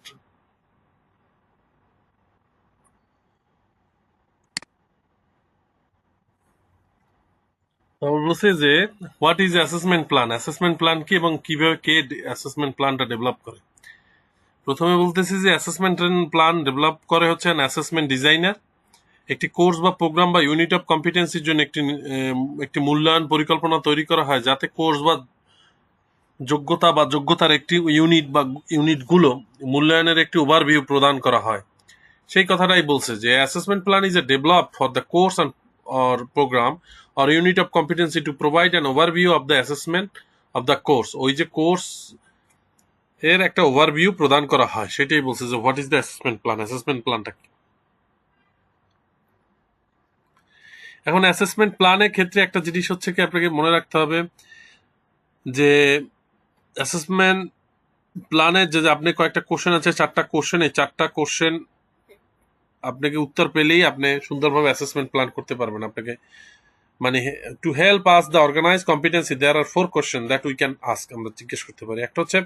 তারপর বলছে যে what is assessment plan, assessment plan কি এবং কিভাবে কে অ্যাসেসমেন্ট প্ল্যানটা ডেভেলপ করে। প্রথমে বলতেছি যে অ্যাসেসমেন্ট প্ল্যান ডেভেলপ করে হচ্ছে অ্যাসেসমেন্ট ডিজাইনার। একটি কোর্স বা প্রোগ্রাম বা ইউনিট অফ কম্পিটেন্সির জন্য একটি মূল্যায়ন পরিকল্পনা তৈরি করা হয় যাতে কোর্স বা যোগ্যতা বা যোগ্যতার একটি ইউনিট বা ইউনিটগুলো মূল্যায়নের একটি ওভারভিউ প্রদান করা হয়। সেই কথাটাই বলছে যে assessment plan is a develop for the course or program or unit of competency to provide an overview of the assessment of the course. ওই যে কোর্স এর একটা ওভারভিউ প্রদান করা হয়, সেটাই বলছে যে what is the assessment plan, assessment প্ল্যানটা কি। এখন অ্যাসেসমেন্ট প্ল্যানের ক্ষেত্রে একটা জিনিস হচ্ছে কি আপনাকে মনে রাখতে হবে যে অ্যাসেসমেন্ট প্ল্যানে যে আপনি কয়েকটা কোশ্চেন আছে, 4টা কোশ্চেন, এই 4টা কোশ্চেন আপনাকে উত্তর পেলেই আপনি সুন্দরভাবে অ্যাসেসমেন্ট প্ল্যান করতে পারবেন। আপনাকে মানে to help us the organize competency there are 4 question that we can ask, আমরা জিজ্ঞেস করতে পারি। একটা হচ্ছে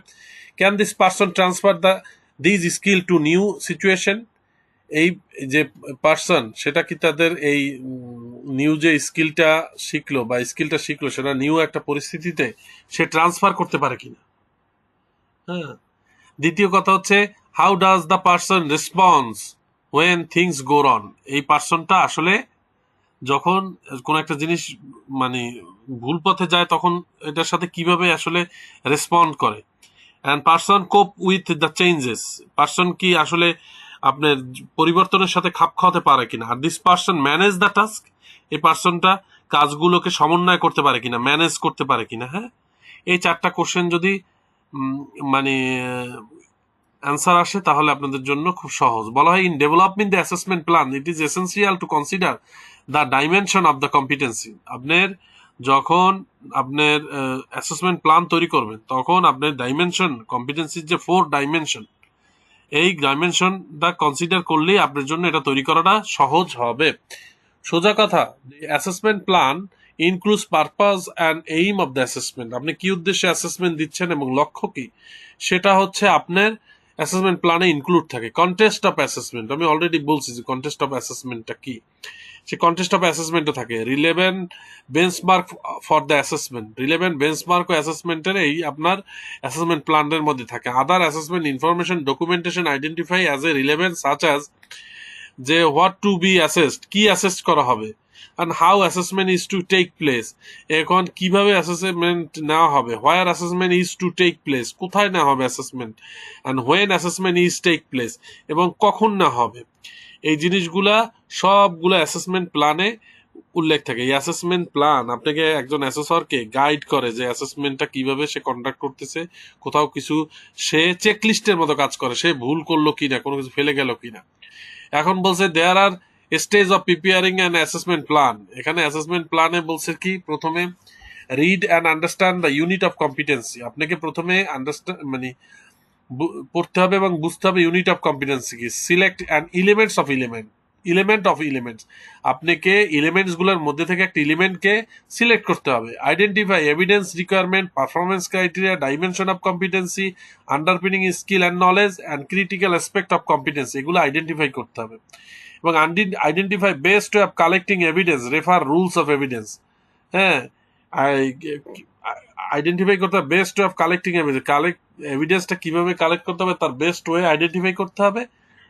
can this person transfer this skill to new situation, এই যে পার্সন সেটা কি তাদের এই নিউ যে স্কিলটা শিখলো বা স্কিলটা শিখলো সেটা নিউ একটা পরিস্থিতিতে সে ট্রান্সফার করতে পারে কিনা। হ্যাঁ, দ্বিতীয় কথা হচ্ছে how does the person response when things go wrong, এই পার্সনটা আসলে যখন কোন একটা জিনিস মানে ভুল পথে যায় তখন এটার সাথে কিভাবে আসলে রেসপন্ড করে। And person cope with the changes, person কি আসলে আপনার পরিবর্তনের সাথে খাপ খাওয়াতে পারে কিনা। আর this person manage the task, এই পার্সনটা কাজগুলোকে সমন্বয় করতে পারে কিনা, ম্যানেজ করতে পারে কিনা। হ্যাঁ, এই 4টা কোশ্চেন যদি মানে অ্যান্সার আসে তাহলে আপনাদের জন্য খুব সহজ। বলা হয় in development the assessment plan it is essential to consider the dimension of the competency. আপনার যখন আপনার অ্যাসেসমেন্ট প্ল্যান তৈরি করবেন তখন আপনার ডাইমেনশন, কম্পিটেন্সির যে 4 ডাইমেনশন, এই ডাইমেনশনটা কনসিডার করলেই আপনার জন্য এটা তৈরি করাটা সহজ হবে। সোজা কথা, assessment plan includes purpose and aim of the assessment. আপনি কি উদ্দেশ্যে অ্যাসেসমেন্ট দিচ্ছেন এবং লক্ষ্য কি, সেটা হচ্ছে আপনার অ্যাসেসমেন্ট প্ল্যানে ইনক্লুড থাকে। কন্টেস্ট অফ অ্যাসেসমেন্ট, আমি অলরেডি বলছি যে কন্টেস্ট অফ অ্যাসেসমেন্টটা কি। সে কন্টেস্ট অফ অ্যাসেসমেন্টও থাকে। Relevant benchmark for the assessment, relevant benchmark ও অ্যাসেসমেন্টের এই আপনার অ্যাসেসমেন্ট প্ল্যানের মধ্যে থাকে। Other assessment information documentation identify as a relevant such as যে হোয়াট টু বি অ্যাসেসড, কি অ্যাসেস করা হবে, and how assessment is to take place, এখন কিভাবে অ্যাসেসমেন্ট নেওয়া হবে, where assessment is to take place, কোথায় নেওয়া হবে assessment, and when assessment is take place, এবং কখন না হবে। এই জিনিসগুলা সবগুলো অ্যাসেসমেন্ট প্ল্যানে উল্লেখ থাকে। এই অ্যাসেসমেন্ট প্ল্যান আপনাকে একজন অ্যাসেসরকে গাইড করে যে অ্যাসেসমেন্টটা কিভাবে সে কন্ডাক্ট করতেছে, কোথাও কিছু সে চেকলিস্টের মতো কাজ করে, সে ভুল করলো কিনা, কোনো কিছু ফেলে গেল কিনা। এখন বলছে there are stage of preparing an assessment plan. এখানে অ্যাসেসমেন্ট প্ল্যানে বলছে কি, প্রথমে read and understand the unit of competency, আপনাকে প্রথমে আন্ডারস্ট্যান্ড মানে পড়তে হবে এবং বুঝতে হবে ইউনিট অফ কম্পিটেন্সি কি। Select and elements of element of elements, আপনাকে এলিমেন্টস গুলোর মধ্যে থেকে একটা এলিমেন্টকে সিলেক্ট করতে হবে। Identify evidence requirement, performance criteria, dimension of competency, underpinning skill and knowledge and critical aspect of competency, এগুলো আইডেন্টিফাই করতে হবে। এবং identify best way of collecting evidence, refer rules of evidence. হ্যাঁ, আইডেন্টিফাই করতে হবে best way of collecting evidence, এভিডেন্সটা কিভাবে কালেক্ট করতে হবে তার বেস্ট ওয়ে আইডেন্টিফাই করতে হবে।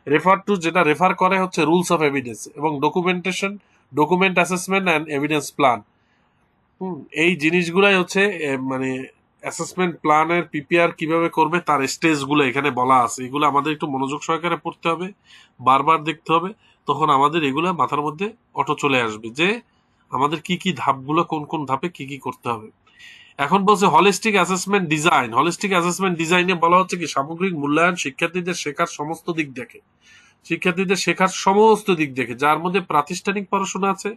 রেফার টু, যেটা রেফার করে হচ্ছে রুলস অফ এভিডেন্স, এবং documentation, document assessment and evidence plan. এই জিনিসগুলাই হচ্ছে মানে অ্যাসেসমেন্ট প্ল্যানের পিপিআর কিভাবে করবে তার স্টেজগুলো এখানে বলা আছে। এগুলো আমাদের একটু মনোযোগ সহকারে পড়তে হবে, বারবার দেখতে হবে, তখন আমাদের এগুলো মাথার মধ্যে অটো চলে আসবে যে আমাদের কি কি ধাপগুলো, কোন কোন ধাপে কি কি করতে হবে। এখন বলছে holistic assessment design. Holistic assessment ডিজাইনে বলা হচ্ছে কি, সামগ্রিক মূল্যায়ন শিক্ষার্থীদের শেখার সমস্ত দিক দেখে, শিক্ষার্থীদের শেখার সমস্ত দিক দেখে, যার মধ্যে প্রাতিষ্ঠানিক পড়াশোনা আছে,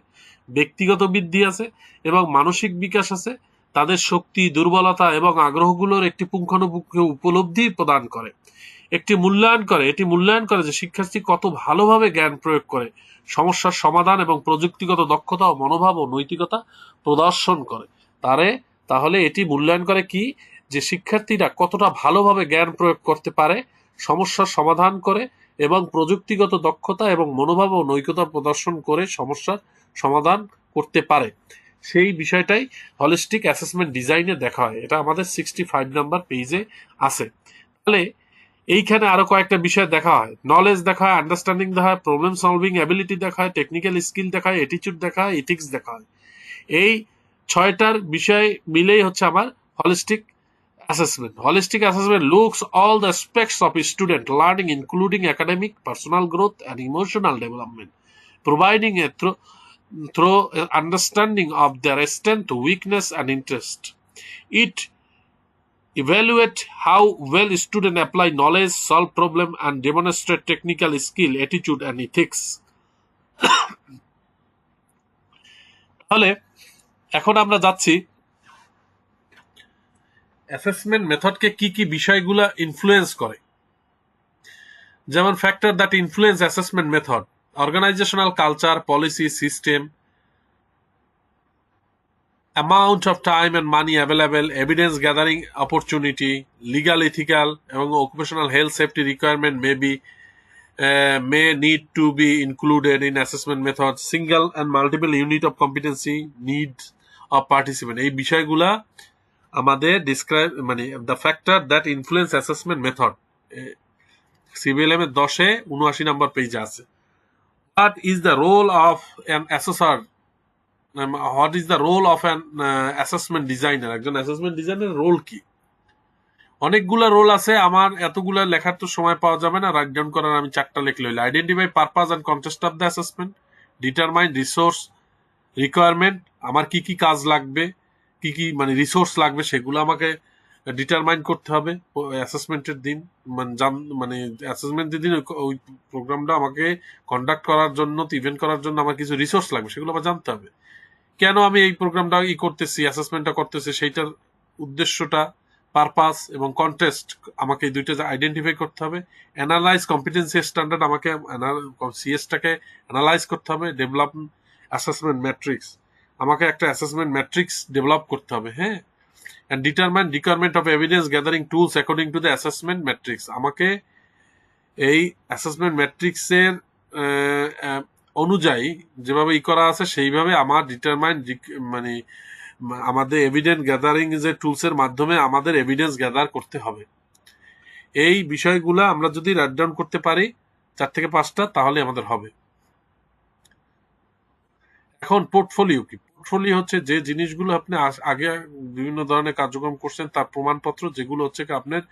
ব্যক্তিগত বৃদ্ধি আছে এবং মানসিক বিকাশ আছে, তাদের শক্তি, দুর্বলতা এবং আগ্রহগুলোর একটি পুঙ্খানুপুঙ্খ উপলব্ধি প্রদান করে। এটি মূল্যায়ন করে যে শিক্ষার্থী কত ভালোভাবে জ্ঞান প্রয়োগ করে, সমস্যার সমাধান এবং প্রযুক্তিগত দক্ষতা ও মনোভাব ও নৈতিকতা প্রদর্শন করে। তাহলে এটি মূল্যায়ন করে কি, যে শিক্ষার্থীরা কতটা ভালোভাবে জ্ঞান প্রয়োগ করতে পারে, সমস্যার সমাধান করে এবং প্রযুক্তিগত দক্ষতা এবং মনোভাব ও নৈতিকতা প্রদর্শন করে সমস্যার সমাধান করতে পারে, সেই বিষয়টাই হলিস্টিক অ্যাসেসমেন্ট ডিজাইনে দেখা হয়। এটা আমাদের 65 নাম্বার পেজে আছে। তাহলে এইখানে আরো কয়েকটা বিষয় দেখা হয়, নলেজ দেখা হয়, আন্ডারস্ট্যান্ডিং দেখা হয়, প্রবলেম সলভিং অ্যাবিলিটি দেখা হয়, টেকনিক্যাল স্কিল দেখা হয়, অ্যাটিটিউড দেখা হয়, এথিক্স দেখা হয়। এই 6টার বিষয় মিলেই হচ্ছে আমার holistic assessment. Holistic assessment looks all the aspects of a student learning, including academic, personal growth, and emotional development, providing a through understanding of their strength, weakness, and interest. It evaluates how well students apply knowledge, solve problem, and demonstrate technical skill, attitude, and ethics. তাহলে এখন আমরা যাচ্ছি অ্যাসেসমেন্ট মেথডকে কি কি বিষয়গুলো ইনফ্লুয়েন্স করে। যেমন factor that influence assessment method, organisational culture, policy, system, amount of time and money available, evidence gathering opportunity, legal, ethical এবং occupational health safety requirement may need to be included in assessment method, single and multiple unit of competency, need of participant। এই বিষয়গুলা আমাদের ডিসক্রাইব মানে the factor that influence assessment method, CBLM এর 10-79 নাম্বার পেজে আছে। What is the role of an assessor, what is the role of an assessment designer, একজন অ্যাসেসমেন্ট ডিজাইনারের রোল কি। অনেকগুলা রোল আছে, আমার এতগুলা লেখার তো সময় পাওয়া যাবে না, রাইট ডাউন করার আমি 4টা লিখলে হইলো। Identify purpose and contest of the assessment, determine resource requirement, আমার কি কি কাজ লাগবে, কি কি মানে রিসোর্স লাগবে সেগুলো আমাকে ডিটারমাইন করতে হবে অ্যাসেসমেন্টের দিন, মানে অ্যাসেসমেন্টের দিন ওই প্রোগ্রামটা আমাকে কন্ডাক্ট করার জন্য, ইভেন্ট করার জন্য আমার কিছু রিসোর্স লাগবে, সেগুলো আমার জানতে হবে। কেন আমি এই প্রোগ্রামটা করতেছি, অ্যাসেসমেন্টটা করতেছি, সেইটার উদ্দেশ্যটা, পারপাস এবং কন্টেস্ট আমাকে এই দুইটা আইডেন্টিফাই করতে হবে। অ্যানালাইজ কম্পিটেন্সি স্ট্যান্ডার্ড, আমাকে সিএসটাকে অ্যানালাইজ করতে হবে। ডেভেলপ অ্যাসেসমেন্ট ম্যাট্রিক্স, আমাকে একটা অ্যাসেসমেন্ট ম্যাট্রিক্স ডেভেলপ করতে হবে। হ্যাঁ, and determine requirement of evidence gathering tools according to the assessment matrix, আমাকে এই অ্যাসেসমেন্ট ম্যাট্রিক্সের অনুযায়ী যেভাবে করা আছে সেইভাবে আমার মানে আমাদের এভিডেন্স গ্যাদারিং যে টুলসের মাধ্যমে আমাদের এভিডেন্স গ্যাদার করতে হবে। এই বিষয়গুলো আমরা যদি রাইট ডাউন করতে পারি 4 থেকে 5টা, তাহলে আমাদের হবে। এখন পোর্টফোলিও কি? পোর্টফোলিও হচ্ছে যে জিনিসগুলো আপনি আগে বিভিন্ন ধরনের কার্যক্রম করছেন তার প্রমাণপত্র, যেগুলো হচ্ছে আপনার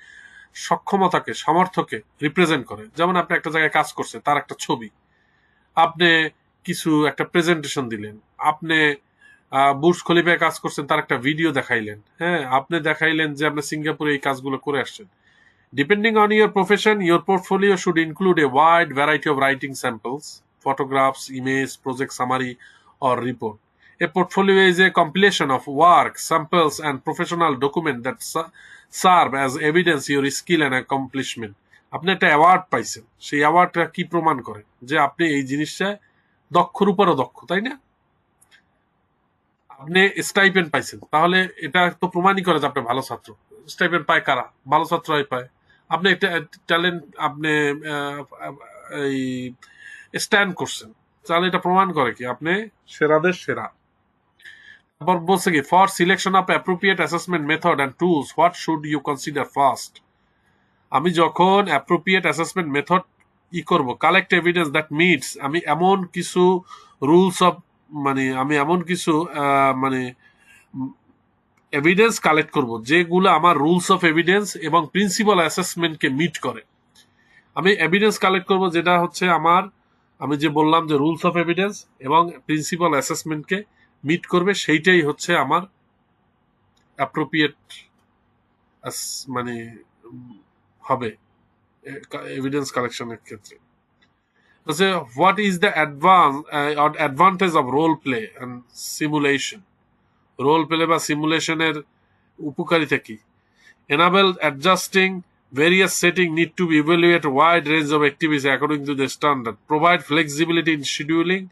সক্ষমতাকে, সামর্থ্যকে রিপ্রেজেন্ট করে। যেমন আপনি একটা জায়গায় কাজ করছেন, তার একটা ছবি, আপনি কিছু একটা প্রেজেন্টেশন দিলেন, আপনি বুর্জ খলিফায় কাজ করছেন, তার একটা ভিডিও দেখাইলেন, হ্যাঁ, আপনি দেখাইলেন যে আপনি সিঙ্গাপুরে এই কাজগুলো করে আসছেন। Depending on your profession, your portfolio should include a wide variety of writing samples, photographs, images, project summary, or report. A portfolio is a compilation of work, samples, and professional documents that serve as evidence your skill and accomplishment. আপনি একটা অ্যাওয়ার্ড পাইছেন, সেই অ্যাওয়ার্ডটা কি প্রমাণ করে? যে আপনি এই জিনিসটা দক্ষর উপরও দক্ষ, তাই না? আপনি স্টাইপেন্ড পাইছেন, তাহলে এটা তো প্রমাণই করে যে আপনি ভালো ছাত্র। স্টাইপেন্ড পায় কারা? ভালো ছাত্রই পায়। আপনি একটা ট্যালেন্ট, আপনি এই স্ট্যান্ড করছেন, তাহলে এটা প্রমাণ করে কি আপনি সেরাদের সেরা। তারপর বলছে কি, for selection of appropriate assessment method and tools what should you consider first. আমি যখন অ্যাপ্রোপ্রিয়েট অ্যাসেসমেন্ট মেথড করব, কালেক্ট এভিডেন্স দ্যাট মিটস, আমি এমন কিছু রুলস অফ আমি এমন কিছু এভিডেন্স কালেক্ট করব যেগুলো আমার রুলস অফ এভিডেন্স এবং প্রিন্সিপাল অ্যাসেসমেন্টকে মিট করে। আমি এভিডেন্স কালেক্ট করব যেটা হচ্ছে আমি যে বললাম যে রুলস অফ এভিডেন্স এবং প্রিন্সিপাল অ্যাসেসমেন্টকে মিট করবে, সেইটাই হচ্ছে আমার অ্যাপ্রোপ্রিয়েট হবে এভিডেন্স কালেকশনের ক্ষেত্রে। What is the advantage of role play and simulation. Role play বা সিমুলেশনের উপকারিতা কি? Enable adjusting various settings need to be evaluate wide range of activities according to the standard. Provide flexibility in scheduling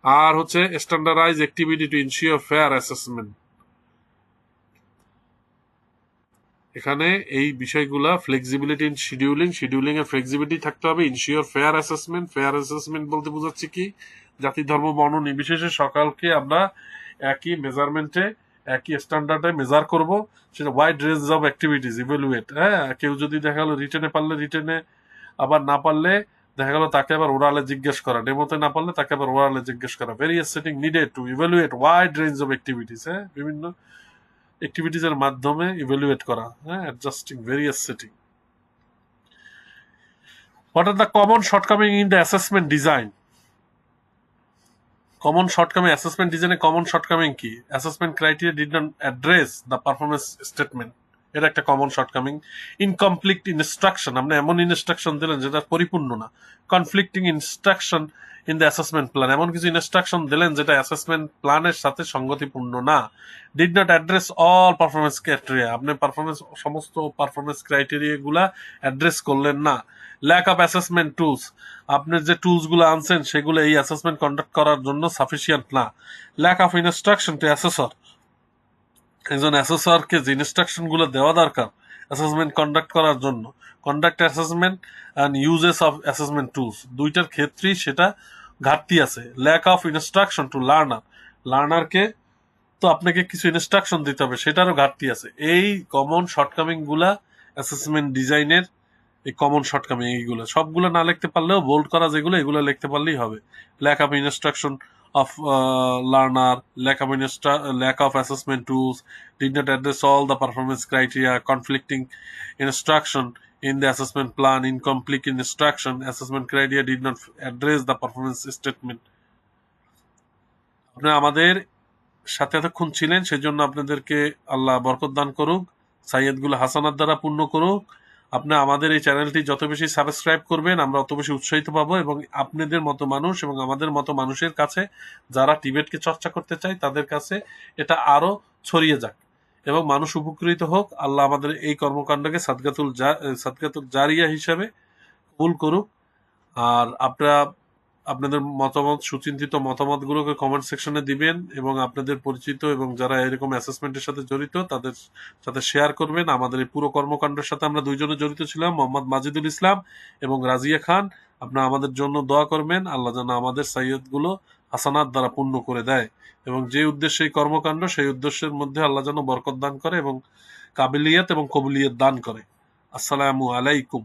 আর হচ্ছে standardize activity to ensure fair assessment. এখানে এই বিষয়গুলা ফ্লেক্সিবিলিটি ইন শিডিউলিং এর ফ্লেক্সিবিলিটি থাকতে হবে। ইনশিওর ফেয়ার অ্যাসেসমেন্ট বলতে বোঝাচ্ছে কি, জাতি ধর্ম বর্ণ নির্বিশেষে সকালকে আমরা একই মেজারমেন্টে একই স্ট্যান্ডার্ডে মেজার করব। সেটা wide range of activities evaluate. হ্যাঁ, কেউ যদি দেখা গেলো রিটেনে পারলে রিটেনে, আবার না পারলে দেখা গেলো তাকে আবার ওরালে জিজ্ঞেস করা, ডেমোতে না পারলে তাকে আবার ওরালে জিজ্ঞেস করা। Various setting needed to evaluate wide range of activities, হ্যাঁ, বিভিন্ন অ্যাক্টিভিটিস এর মাধ্যমে ইভ্যালুয়েট করা, হ্যাঁ, adjusting various setting. What are the common shortcomings in the assessment design? Common shortcoming assessment design common shortcoming কি? Assessment criteria did not address the performance statement. এটা একটা কমন শর্টকামিং। ইনকমপ্লিট ইনস্ট্রাকশন, আপনি এমন ইনস্ট্রাকশন দিলেন যেটা পরিপূর্ণ না। Conflicting instruction in the assessment plan, এমন কিছু ইনস্ট্রাকশন দিলেন যেটা অ্যাসেসমেন্ট প্ল্যানের সাথে সঙ্গতিপূর্ণ না। Did not address all performance criteria, আপনি সমস্ত পারফরমেন্স ক্রাইটেরিয়া গুলা অ্যাড্রেস করলেন না। ল্যাক অফ অ্যাসেসমেন্ট টুলস, আপনার যে টুলস গুলো আনছেন সেগুলো এই অ্যাসেসমেন্ট কন্ডাক্ট করার জন্য সাফিসিয়েন্ট না। Lack of instruction to assessor, একজন অ্যাসেসরকে যে ইনস্ট্রাকশন গুলো দেওয়া দরকার অ্যাসেসমেন্ট কন্ডাক্ট করার জন্য, conduct assessment and uses of assessment tools, দুইটার ক্ষেত্রেই সেটা ঘাটতি আছে। ল্যাক অফ ইনস্ট্রাকশন টু লার্নারকে তো আপনাকে কিছু ইনস্ট্রাকশন দিতে হবে, সেটারও ঘাটতি আছে। এই কমন শর্টকামিং গুলা অ্যাসেসমেন্ট ডিজাইনের, এই কমন শর্টকামিং এইগুলো সবগুলো না লিখতে পারলেও বোল্ড করা যেগুলো, এগুলো লিখতে পারলেই হবে। Lack of instruction of learner, lack of assessment tools, did not address all the performance criteria, conflicting instruction in the assessment plan, incomplete instruction, assessment criteria did not address the performance statement. আপনারা আমাদের সাথে এতক্ষণ ছিলেন, সেজন্য আপনাদেরকে আল্লাহ বরকত দান করুক, সাইয়েদগুলো হাসানাত দ্বারা পূর্ণ করুক। আপনি আমাদের এই চ্যানেলটি যত বেশি সাবস্ক্রাইব করবেন আমরা অত বেশি উৎসাহিত পাবো, এবং আপনাদের মতো মানুষ এবং আমাদের মতো মানুষের কাছে যারা টিবেটকে চর্চা করতে চায় তাদের কাছে এটা আরো ছড়িয়ে যাক এবং মানুষ উপকৃত হোক। আল্লাহ আমাদের এই কর্মকাণ্ডকে সাদকাতুল জারিয়া হিসাবে কবুল করুক। আর আপনারা আপনাদের মতামত, সুচিন্তিত মতামতগুলোকে কমেন্ট সেকশনে দিবেন এবং আপনাদের পরিচিত এবং যারা এরকম অ্যাসেসমেন্টের সাথে জড়িত তাদের সাথে শেয়ার করবেন। আমাদের এই পুরো কর্মকাণ্ডের সাথে আমরা দুইজনে জড়িত ছিলাম, মোহাম্মদ মাজিদুল ইসলাম এবং রাজিয়া খান। আপনারা আমাদের জন্য দোয়া করবেন, আল্লাহ যেন আমাদের সাইয়্যদগুলো হাসানাত দ্বারা পূর্ণ করে দেয় এবং যে উদ্দেশ্যে এই কর্মকাণ্ড সেই উদ্দেশ্যের মধ্যে আল্লাহ যেন বরকত দান করে এবং কাবিলিয়ত এবং কবুলিয়ত দান করে। আসসালামু আলাইকুম।